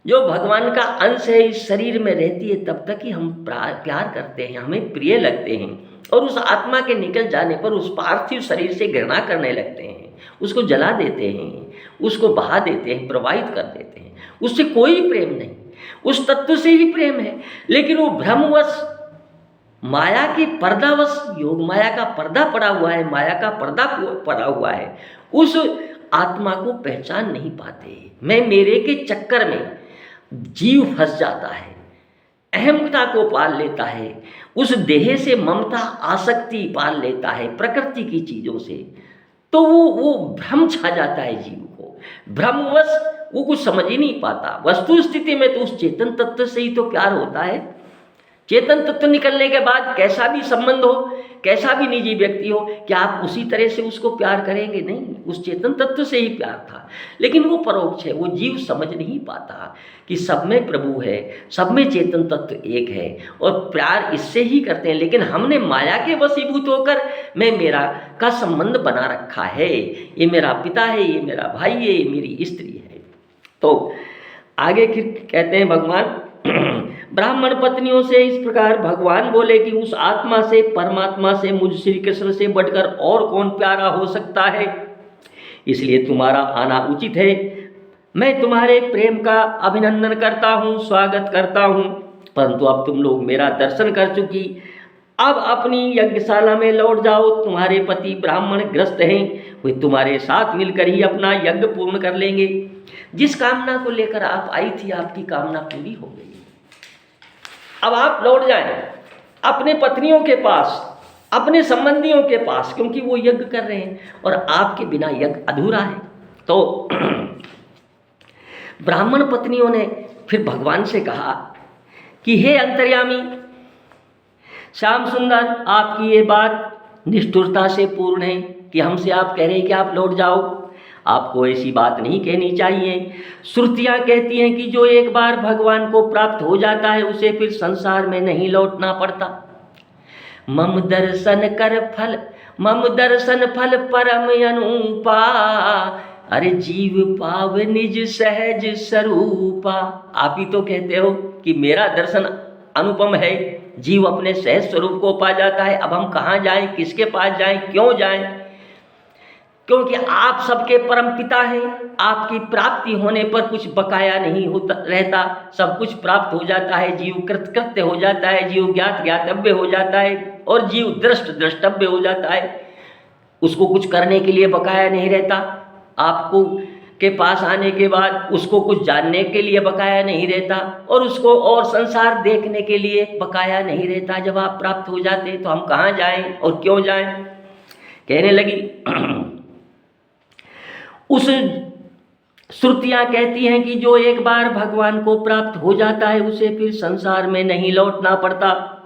जो भगवान का अंश है इस शरीर में रहती है, तब तक ही हम प्यार करते हैं, हमें प्रिय लगते हैं। और उस आत्मा के निकल जाने पर उस पार्थिव शरीर से घृणा करने लगते हैं, उसको जला देते हैं, उसको बहा देते हैं, प्रवाहित कर देते हैं। उससे कोई प्रेम नहीं, उस तत्व से ही प्रेम है। लेकिन वो भ्रमवश, माया के पर्दावश, योग माया का पर्दा पड़ा हुआ है, माया का पर्दा पड़ा हुआ है, उस आत्मा को पहचान नहीं पाते। मैं मेरे के चक्कर में जीव फंस जाता है, अहमता को पाल लेता है, उस देह से ममता, आसक्ति पाल लेता है प्रकृति की चीज़ों से, तो वो भ्रम छा जाता है जीव को। भ्रमवश वो कुछ समझ ही नहीं पाता। वस्तु स्थिति में तो उस चेतन तत्व से ही तो प्यार होता है। चेतन तत्व निकलने के बाद कैसा भी संबंध हो, कैसा भी निजी व्यक्ति हो, क्या आप उसी तरह से उसको प्यार करेंगे? नहीं, उस चेतन तत्व से ही प्यार था। लेकिन वो परोक्ष है, वो जीव समझ नहीं पाता कि सब में प्रभु है, सब में चेतन तत्व एक है, और प्यार इससे ही करते हैं। लेकिन हमने माया के वशीभूत होकर मैं मेरा का संबंध बना रखा है, ये मेरा पिता है, ये मेरा भाई है, ये मेरी स्त्री है। तो आगे फिर कहते हैं भगवान, ब्राह्मण पत्नियों से इस प्रकार भगवान बोले कि उस आत्मा से, परमात्मा से, मुझ श्री कृष्ण से बढ़कर और कौन प्यारा हो सकता है, इसलिए तुम्हारा आना उचित है। मैं तुम्हारे प्रेम का अभिनंदन करता हूँ, स्वागत करता हूँ, परंतु अब तुम लोग मेरा दर्शन कर चुकी, अब अपनी यज्ञशाला में लौट जाओ। तुम्हारे पति ब्राह्मण ग्रस्त हैं, वे तुम्हारे साथ मिलकर ही अपना यज्ञ पूर्ण कर लेंगे। जिस कामना को लेकर आप आई थी, आपकी कामना पूरी हो गई। अब आप लौट जाएं अपने पत्नियों के पास, अपने संबंधियों के पास, क्योंकि वो यज्ञ कर रहे हैं और आपके बिना यज्ञ अधूरा है। तो ब्राह्मण पत्नियों ने फिर भगवान से कहा कि हे अंतर्यामी श्याम सुंदर, आपकी ये बात निष्ठुरता से पूर्ण है कि हमसे आप कह रहे हैं कि आप लौट जाओ। आपको ऐसी बात नहीं कहनी चाहिए। श्रुतियाँ कहती हैं कि जो एक बार भगवान को प्राप्त हो जाता है, उसे फिर संसार में नहीं लौटना पड़ता। मम दर्शन फल परम अनुपा, अरे जीव पाव निज सहज स्वरूपा। आप ही तो कहते हो कि मेरा दर्शन अनुपम है, जीव अपने सहज स्वरूप को पा जाता है। अब हम कहाँ जाएं, किसके पास जाएं, क्यों जाएं? क्योंकि आप सबके परम पिता हैं। आपकी प्राप्ति होने पर कुछ बकाया नहीं होता रहता, सब कुछ प्राप्त हो जाता है। जीव कृतकृत्य हो जाता है, जीव ज्ञात ज्ञातव्य हो जाता है, और जीव दृष्ट द्रष्टव्य हो जाता है। उसको कुछ करने के लिए बकाया नहीं रहता। आपको के पास आने के बाद उसको कुछ जानने के लिए बकाया नहीं रहता, और उसको और संसार देखने के लिए बकाया नहीं रहता। जब आप प्राप्त हो जाते तो हम कहाँ जाएं और क्यों जाएं? कहने लगी उस श्रुतियाँ कहती हैं कि जो एक बार भगवान को प्राप्त हो जाता है, उसे फिर संसार में नहीं लौटना पड़ता।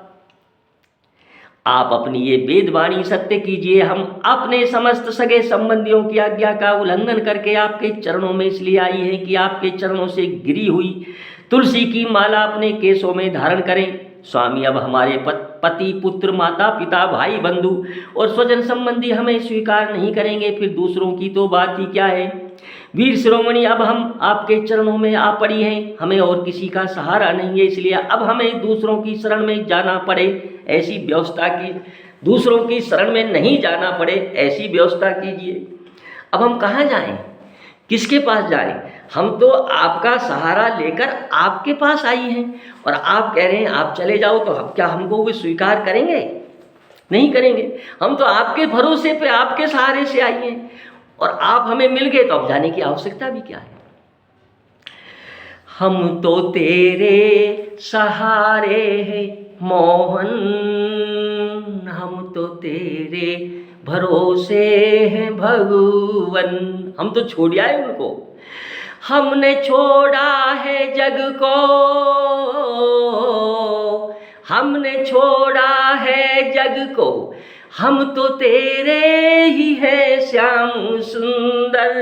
आप अपनी ये वेदवाणी सत्य कीजिए। हम अपने समस्त सगे संबंधियों की आज्ञा का उल्लंघन करके आपके चरणों में इसलिए आई हैं कि आपके चरणों से गिरी हुई तुलसी की माला अपने केसों में धारण करें। स्वामी, अब हमारे पति, पुत्र, माता पिता, भाई, बंधु और स्वजन संबंधी हमें स्वीकार नहीं करेंगे, फिर दूसरों की तो बात ही क्या है। वीर शिरोमणि, अब हम आपके चरणों में आ पड़ी हैं, हमें और किसी का सहारा नहीं है, इसलिए अब हमें दूसरों की शरण में जाना पड़े ऐसी व्यवस्था की, दूसरों की शरण में नहीं जाना पड़े ऐसी व्यवस्था कीजिए। अब हम कहाँ जाएं, किसके पास जाएं? हम तो आपका सहारा लेकर आपके पास आई हैं, और आप कह रहे हैं आप चले जाओ, तो हम क्या हमको वो स्वीकार करेंगे? नहीं करेंगे। हम तो आपके भरोसे पे, आपके सहारे से आई हैं, और आप हमें मिल गए तो अब जाने की आवश्यकता भी क्या है? हम तो तेरे सहारे हैं मोहन, हम तो तेरे भरोसे हैं भगवन। हम तो छोड़ आए उनको। हमने छोड़ा है जग को, हमने छोड़ा है जग को, हम तो तेरे ही हैं श्याम सुंदर,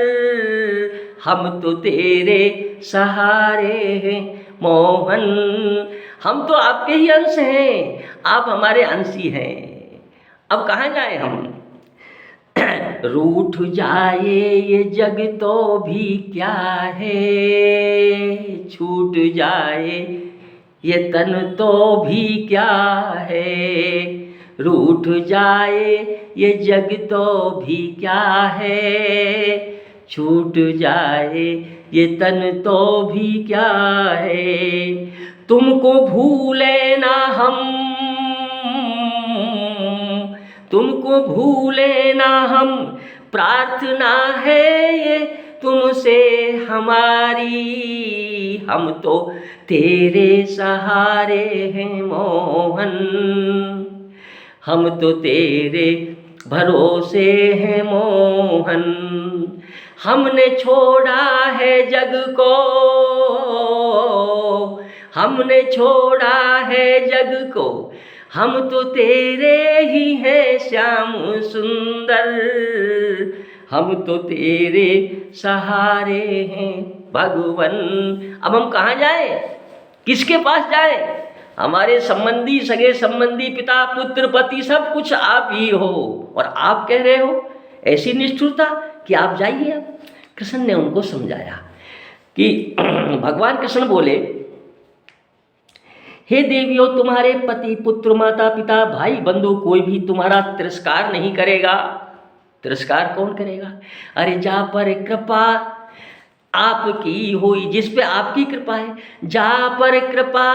हम तो तेरे सहारे हैं मोहन। हम तो आपके ही अंश हैं, आप हमारे अंशी हैं। अब कहाँ जाए हम? रूठ जाए ये जग तो भी क्या है, छूट जाए ये तन तो भी क्या है। रूठ जाए ये जग तो भी क्या है, छूट जाए ये तन तो भी क्या है। तुमको भूले ना हम, तुमको भूले ना हम, प्रार्थना है ये तुमसे हमारी। हम तो तेरे सहारे हैं मोहन, हम तो तेरे भरोसे हैं मोहन। हमने छोड़ा है जग को, हमने छोड़ा है जग को, हम तो तेरे ही हैं श्याम सुंदर, हम तो तेरे सहारे हैं भगवन। अब हम कहाँ जाएं, किसके पास जाएं? हमारे संबंधी, सगे संबंधी, पिता पुत्र पति सब कुछ आप ही हो, और आप कह रहे हो ऐसी निष्ठुरता कि आप जाइए। अब कृष्ण ने उनको समझाया कि भगवान कृष्ण बोले, हे देवियों, तुम्हारे पति पुत्र माता पिता भाई बंधु कोई भी तुम्हारा तिरस्कार नहीं करेगा। तिरस्कार कौन करेगा? अरे जा पर कृपा आपकी होई, जिस पे आपकी कृपा है, जा पर कृपा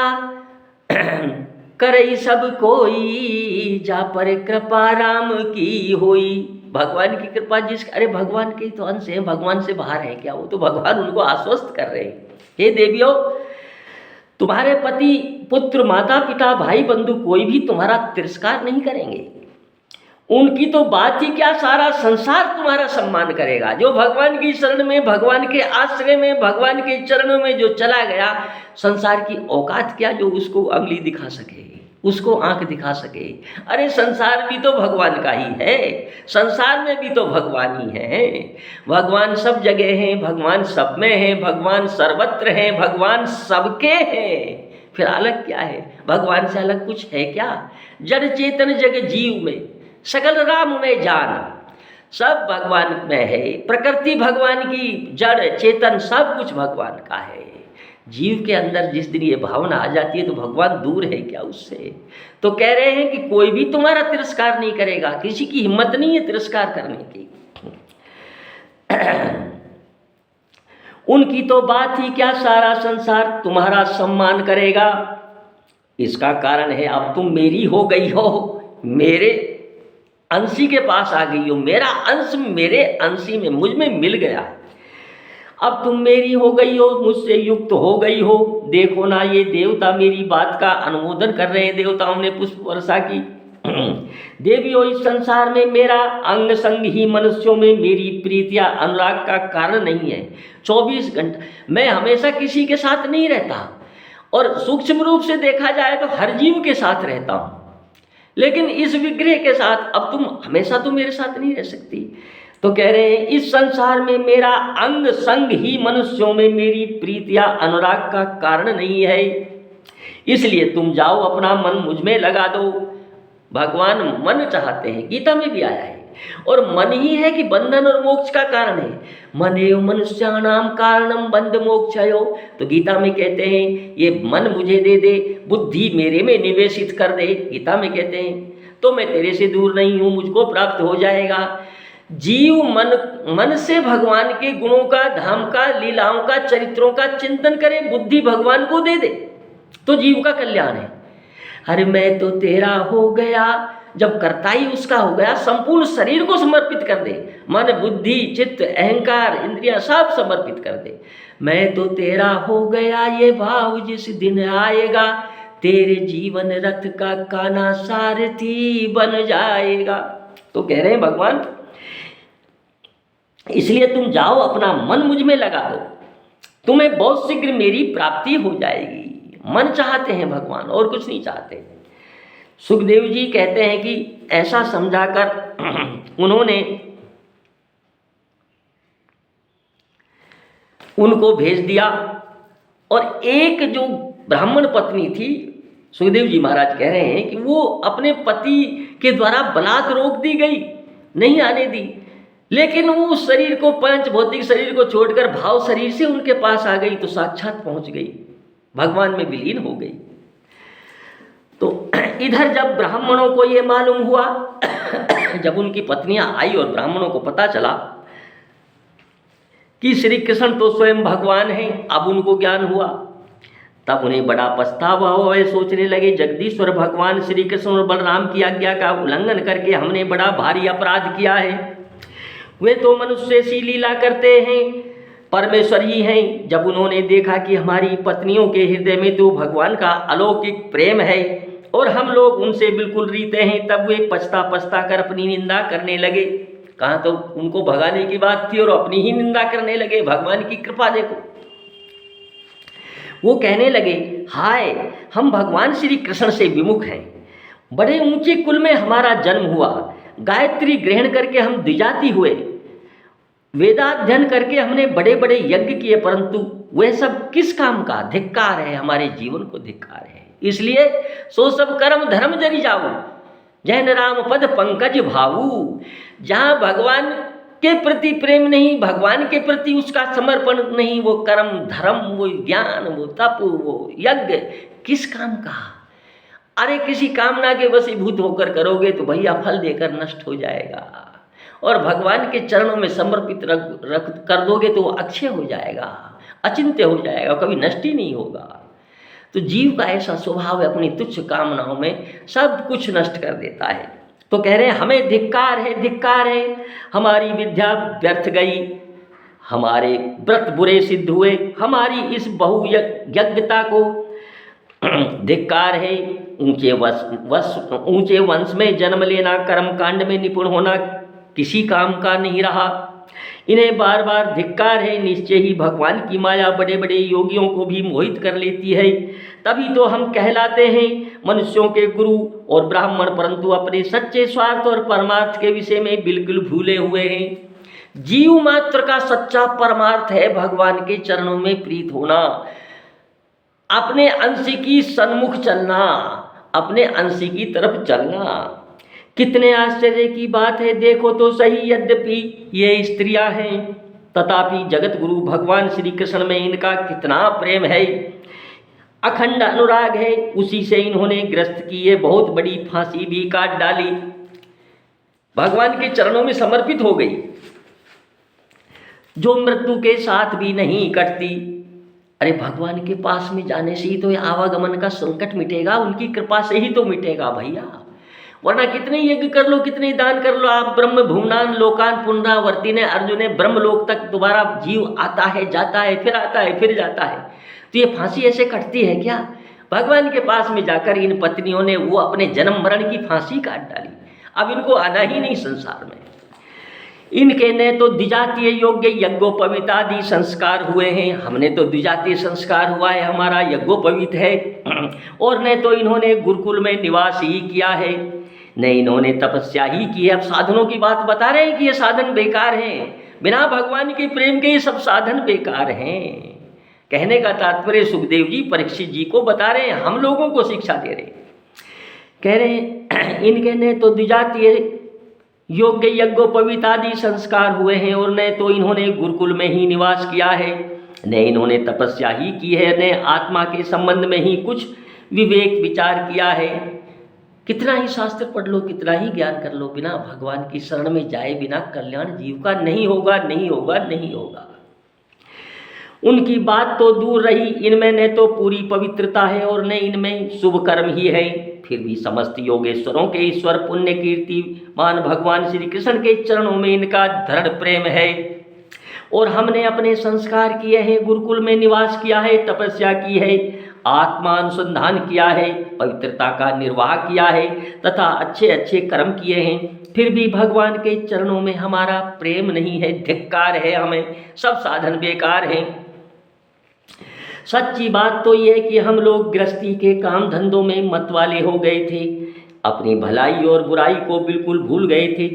करे सब कोई, जा पर कृपा राम की होई। भगवान की कृपा जिस, अरे भगवान के तो अंश है, भगवान से बाहर है क्या? वो तो भगवान उनको आश्वस्त कर रहे हैं, हे देवियों, तुम्हारे पति पुत्र माता पिता भाई बंधु कोई भी तुम्हारा तिरस्कार नहीं करेंगे। उनकी तो बात ही क्या, सारा संसार तुम्हारा सम्मान करेगा। जो भगवान की शरण में, भगवान के आश्रय में, भगवान के चरणों में जो चला गया, संसार की औकात क्या जो उसको अंगली दिखा सके, उसको आंख दिखा सके। अरे संसार भी तो भगवान का ही है, संसार में भी तो भगवान ही है। भगवान सब जगह हैं, भगवान सब में है, भगवान सर्वत्र हैं, भगवान सबके हैं। फिर अलग क्या है? भगवान से अलग कुछ है क्या? जड़ चेतन जग जीव में सकल राम में जान, सब भगवान में है। प्रकृति भगवान की, जड़ चेतन सब कुछ भगवान का है। जीव के अंदर जिस दिन ये भावना आ जाती है तो भगवान दूर है क्या उससे? तो कह रहे हैं कि कोई भी तुम्हारा तिरस्कार नहीं करेगा, किसी की हिम्मत नहीं है तिरस्कार करने की। उनकी तो बात ही क्या, सारा संसार तुम्हारा सम्मान करेगा। इसका कारण है अब तुम मेरी हो गई हो, मेरे अंशी के पास आ गई हो, मेरा अंश मेरे अंशी में, मुझ में मिल गया। अब तुम मेरी हो गई हो, मुझसे युक्त हो गई हो। देखो ना, ये देवता मेरी बात का अनुमोदन कर रहे हैं। देवताओं ने पुष्प वर्षा की। देवियों, इस संसार में मेरा अंग संग ही मनुष्यों में मेरी प्रीति या अनुराग का कारण नहीं है। 24 घंटे मैं हमेशा किसी के साथ नहीं रहता, और सूक्ष्म रूप से देखा जाए तो हर जीव के साथ रहता हूँ, लेकिन इस विग्रह के साथ अब तुम हमेशा तो मेरे साथ नहीं रह सकती। तो कह रहे हैं, इस संसार में मेरा अंग संग ही मनुष्यों में मेरी प्रीति या अनुराग का कारण नहीं है। इसलिए तुम जाओ, अपना मन मुझ में लगा दो। भगवान मन चाहते हैं, गीता में भी आया है, और मन ही है कि बंधन और मोक्ष का कारण है। मन एव मनुष्याणाम कारणम बंध मोक्षयो। तो गीता में कहते हैं, ये मन मुझे दे दे, बुद्धि मेरे में निवेशित कर दे। गीता में कहते हैं, तो मैं तेरे से दूर नहीं हूँ, मुझको प्राप्त हो जाएगा। जीव मन से भगवान के गुणों का, धाम का, लीलाओं का, चरित्रों का चिंतन करे, बुद्धि भगवान को दे दे, तो जीव का कल्याण है। अरे मैं तो तेरा हो गया, जब कर्ता ही उसका हो गया, संपूर्ण शरीर को समर्पित कर दे, मन बुद्धि चित्त अहंकार इंद्रियां सब समर्पित कर दे। मैं तो तेरा हो गया, ये भाव जिस दिन आएगा, तेरे जीवन रथ का काना सारथी बन जाएगा। तो कह रहे हैं भगवान, इसलिए तुम जाओ, अपना मन मुझ में लगा दो, तुम्हें बहुत शीघ्र मेरी प्राप्ति हो जाएगी। मन चाहते हैं भगवान, और कुछ नहीं चाहते। सुखदेव जी कहते हैं कि ऐसा समझाकर उन्होंने उनको भेज दिया। और एक जो ब्राह्मण पत्नी थी, सुखदेव जी महाराज कह रहे हैं कि वो अपने पति के द्वारा बलात् रोक दी गई, नहीं आने दी, लेकिन वो उस शरीर को, पंच भौतिक शरीर को छोड़कर भाव शरीर से उनके पास आ गई, तो साक्षात पहुंच गई, भगवान में विलीन हो गई। तो इधर जब ब्राह्मणों को ये मालूम हुआ, जब उनकी पत्नियां आई और ब्राह्मणों को पता चला कि श्री कृष्ण तो स्वयं भगवान हैं, अब उनको ज्ञान हुआ, तब उन्हें बड़ा पछतावा हुआ। वे सोचने लगे, जगदीश्वर भगवान श्री कृष्ण और बलराम की आज्ञा का उल्लंघन करके हमने बड़ा भारी अपराध किया है। वे तो मनुष्य सी लीला करते हैं, परमेश्वर ही हैं। जब उन्होंने देखा कि हमारी पत्नियों के हृदय में तो भगवान का अलौकिक प्रेम है और हम लोग उनसे बिल्कुल रीते हैं, तब वे पछता कर अपनी निंदा करने लगे। कहाँ तो उनको भगाने की बात थी और अपनी ही निंदा करने लगे। भगवान की कृपा देखो, वो कहने लगे, हाय हम भगवान श्री कृष्ण से विमुख हैं, बड़े ऊंचे कुल में हमारा जन्म हुआ, गायत्री ग्रहण करके हम द्विजाति हुए, वेदाध्ययन करके हमने बड़े बड़े यज्ञ किए, परंतु वह सब किस काम का? धिक्कार है, हमारे जीवन को धिक्कार है। इसलिए सो सब कर्म धर्म जरि जाऊ, जैन राम पद पंकज भाऊ। जहाँ भगवान के प्रति प्रेम नहीं, भगवान के प्रति उसका समर्पण नहीं, वो कर्म धर्म, वो ज्ञान, वो तप, वो यज्ञ किस काम का? अरे किसी कामना के वशीभूत होकर करोगे तो भैया फल देकर नष्ट हो जाएगा, और भगवान के चरणों में समर्पित रख कर दोगे तो वो अक्षय हो जाएगा, अचिंत्य हो जाएगा, कभी नष्ट ही नहीं होगा। तो जीव का ऐसा स्वभाव है, अपनी तुच्छ कामनाओं में सब कुछ नष्ट कर देता है। तो कह रहे हैं हमें धिक्कार है, धिक्कार है, हमारी विद्या व्यर्थ गई, हमारे व्रत बुरे सिद्ध हुए, हमारी इस बहुयज्ञता को धिक्कार है। ऊंचे वंश में जन्म लेना, कर्म कांड में निपुण होना किसी काम का नहीं रहा, इन्हें बार बार धिक्कार है। निश्चय ही भगवान की माया बड़े बड़े योगियों को भी मोहित कर लेती है, तभी तो हम कहलाते हैं मनुष्यों के गुरु और ब्राह्मण, परंतु अपने सच्चे स्वार्थ और परमार्थ के विषय में बिल्कुल भूले हुए हैं। जीव मात्र का सच्चा परमार्थ है भगवान के चरणों में प्रीत होना, अपने अंश की सन्मुख चलना, अपने अंश की तरफ चलना। कितने आश्चर्य की बात है, देखो तो सही, यद्यपि ये स्त्रियां हैं तथापि जगत गुरु भगवान श्री कृष्ण में इनका कितना प्रेम है, अखंड अनुराग है। उसी से इन्होंने ग्रस्त की ये बहुत बड़ी फांसी भी काट डाली, भगवान के चरणों में समर्पित हो गई, जो मृत्यु के साथ भी नहीं कटती। अरे भगवान के पास में जाने से ही तो ये आवागमन का संकट मिटेगा, उनकी कृपा से ही तो मिटेगा भैया, वरना कितने यज्ञ कर लो, कितने दान कर लो, आप ब्रह्म भुवनान लोकान पुनरावर्ती ने अर्जुन ने ब्रह्मलोक तक दोबारा जीव आता है जाता है, फिर आता है फिर जाता है, तो ये फांसी ऐसे कटती है क्या? भगवान के पास में जाकर इन पत्नियों ने वो अपने जन्म मरण की फांसी काट डाली, अब इनको आना ही नहीं संसार में। इनके ने तो द्विजातीय योग्य यज्ञोपवीत आदि संस्कार हुए हैं, हमने तो द्विजातीय संस्कार हुआ है, हमारा यज्ञोपवीत है, और न तो इन्होंने गुरुकुल में निवास ही किया है, न इन्होंने तपस्या ही की है। अब साधनों की बात बता रहे हैं कि ये साधन बेकार हैं, बिना भगवान के प्रेम के ये सब साधन बेकार हैं। कहने का तात्पर्य सुखदेव जी परीक्षित जी को बता रहे हैं, हम लोगों को शिक्षा दे रहे हैं। कह रहे हैं इनके ने तो द्विजातीय योग्य यज्ञोपवीत आदि संस्कार हुए हैं, और न तो इन्होंने गुरुकुल में ही निवास किया है, न इन्होंने तपस्या ही की है, न आत्मा के संबंध में ही कुछ विवेक विचार किया है। कितना ही शास्त्र पढ़ लो, कितना ही ज्ञान कर लो, बिना भगवान की शरण में जाए बिना कल्याण जीव का नहीं होगा, नहीं होगा, नहीं होगा। उनकी बात तो दूर रही, इनमें न तो पूरी पवित्रता है और न इनमें शुभ कर्म ही है, फिर भी समस्त योगेश्वरों के ईश्वर पुण्य कीर्तिमान भगवान श्री कृष्ण के चरणों में इनका दृढ़ प्रेम है। और हमने अपने संस्कार किए हैं, गुरुकुल में निवास किया है, तपस्या की है, आत्मानुसंधान किया है, पवित्रता का निर्वाह किया है तथा अच्छे अच्छे कर्म किए हैं, फिर भी भगवान के चरणों में हमारा प्रेम नहीं है, धिक्कार है, हमें सब साधन बेकार हैं। सच्ची बात तो यह है कि हम लोग गृहस्थी के काम धंधों में मतवाले हो गए थे, अपनी भलाई और बुराई को बिल्कुल भूल गए थे।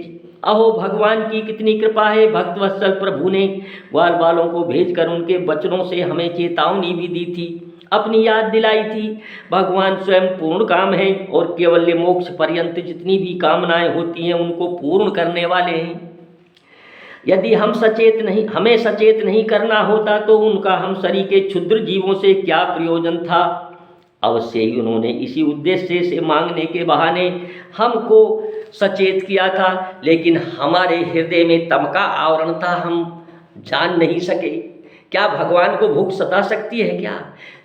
अहो भगवान की कितनी कृपा है, भक्तवत्सल प्रभु ने ग्वाल बालों को भेजकर उनके वचनों से हमें चेतावनी भी दी थी, अपनी याद दिलाई थी। भगवान स्वयं पूर्ण काम है और केवल मोक्ष पर्यंत जितनी भी कामनाएं होती हैं उनको पूर्ण करने वाले हैं। यदि हमें सचेत नहीं करना होता तो उनका हम शरीर के क्षुद्र जीवों से क्या प्रयोजन था। अवश्य ही उन्होंने इसी उद्देश्य से मांगने के बहाने हमको सचेत किया था, लेकिन हमारे हृदय में तम का आवरण था, हम जान नहीं सके। क्या भगवान को भूख सता सकती है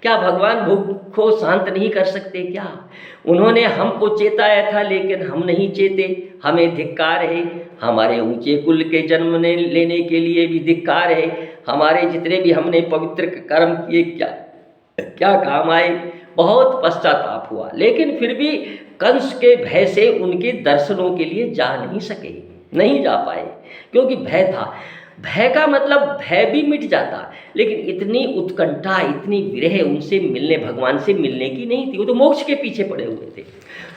क्या भगवान भूख को शांत नहीं कर सकते क्या? उन्होंने हमको चेताया था लेकिन हम नहीं चेते, हमें धिक्कार है। हमारे ऊंचे कुल के जन्म लेने के लिए भी धिक्कार है। हमारे जितने भी हमने पवित्र कर्म किए क्या काम आए, बहुत पश्चाताप हुआ, लेकिन फिर भी कंस के भय से उनके दर्शनों के लिए जा नहीं सके, नहीं जा पाए, क्योंकि भय था। भय का मतलब भय भी मिट जाता, लेकिन इतनी उत्कंठा, इतनी विरह उनसे मिलने, भगवान से मिलने की नहीं थी। वो तो मोक्ष के पीछे पड़े हुए थे।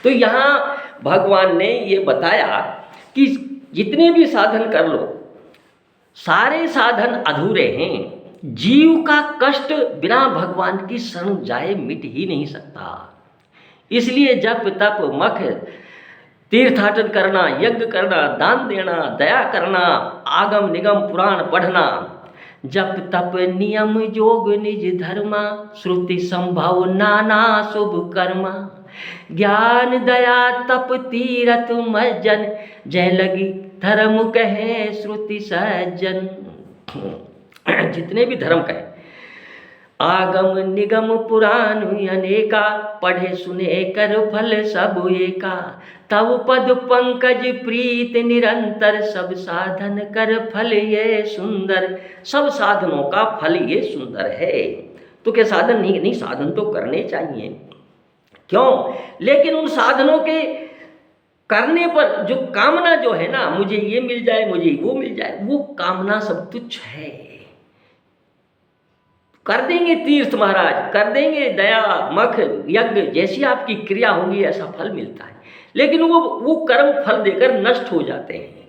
तो यहाँ भगवान ने ये बताया कि जितने भी साधन कर लो, सारे साधन अधूरे हैं। जीव का कष्ट बिना भगवान की शरण जाए मिट ही नहीं सकता। इसलिए जप तप मख, तीर्थाटन करना, यज्ञ करना, दान देना, दया करना, आगम निगम पुराण पढ़ना, जप तप नियम योग निज धर्मा, श्रुति संभव नाना शुभ कर्मा, ज्ञान दया तप तीरथ मज्जन, जय लगी धर्म कहे श्रुति सज्जन। जितने भी धर्म कहे, आगम निगम पुराण अनेका, पढ़े सुने कर फल सब एका, तव पद पंकज प्रीत निरंतर, सब साधन कर फल ये सुंदर। सब साधनों का फल ये सुंदर है। तो क्या साधन नहीं, साधन तो करने चाहिए। क्यों? लेकिन उन साधनों के करने पर जो कामना जो है ना, मुझे ये मिल जाए, मुझे वो मिल जाए, वो कामना सब तुच्छ है। कर देंगे तीर्थ महाराज, कर देंगे दया मख यज्ञ, जैसी आपकी क्रिया होगी ऐसा फल मिलता है, लेकिन वो कर्म फल देकर नष्ट हो जाते हैं।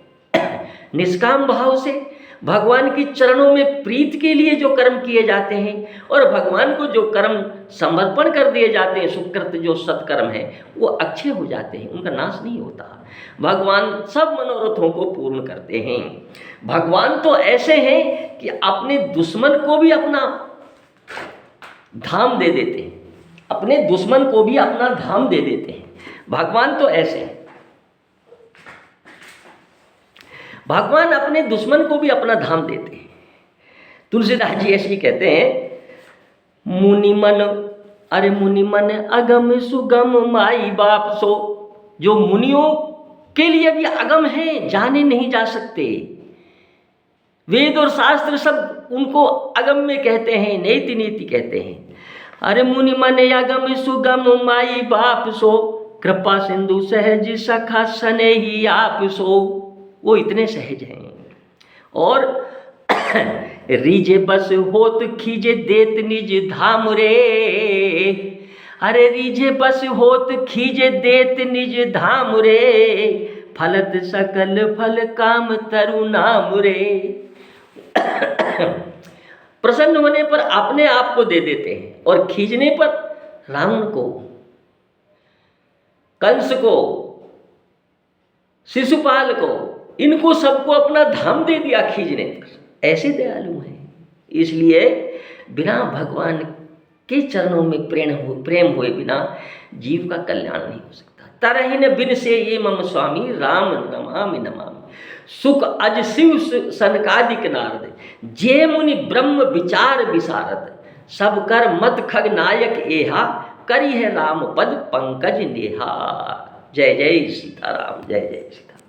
निष्काम भाव से भगवान के चरणों में प्रीत के लिए जो कर्म किए जाते हैं और भगवान को जो कर्म समर्पण कर दिए जाते हैं, सुकृत जो सत्कर्म है, वो अच्छे हो जाते हैं, उनका नाश नहीं होता। भगवान सब मनोरथों को पूर्ण करते हैं। भगवान तो ऐसे हैं कि अपने दुश्मन को भी अपना धाम दे देते हैं, अपने दुश्मन को भी अपना धाम दे देते हैं। भगवान तो ऐसे हैं, भगवान अपने दुश्मन को भी अपना धाम देते हैं। तुलसीदास जी ऐसे ही कहते हैं, मुनि मन, अरे मुनि मन अगम सुगम माई बाप सो। जो मुनियों के लिए भी अगम है, जाने नहीं जा सकते। वेद और शास्त्र सब उनको अगम में कहते हैं, नेति नीति कहते हैं। अरे मुनि मन अगम सुगम माई बाप सो, कृपा सिंधु सहज सखा सने ही आप सो। वो इतने सहज हैं। और रीजे बस होत खीजे देत निज धाम रे, अरे रीजे बस होत खीजे देत निज धाम रे, फलत सकल फल काम तरु नाम रे। प्रसन्न होने पर अपने आप को दे देते हैं और खींचने पर रावण को, कंस को, शिशुपाल को, इनको सबको अपना धाम दे दिया खींचने पर। ऐसे दयालु हैं। इसलिए बिना भगवान के चरणों में प्रेम हुए बिना जीव का कल्याण नहीं हो सकता। तरहिन बिन से ये मम स्वामी, राम नमामि नमामि, सुख अज शिव सनकादिक नारद, जे मुनि ब्रह्म विचार विशारद, सब कर मत खग नायक एहा, करी है राम पद पंकज नेहा। जय जय सीताराम, जय जय सीताराम।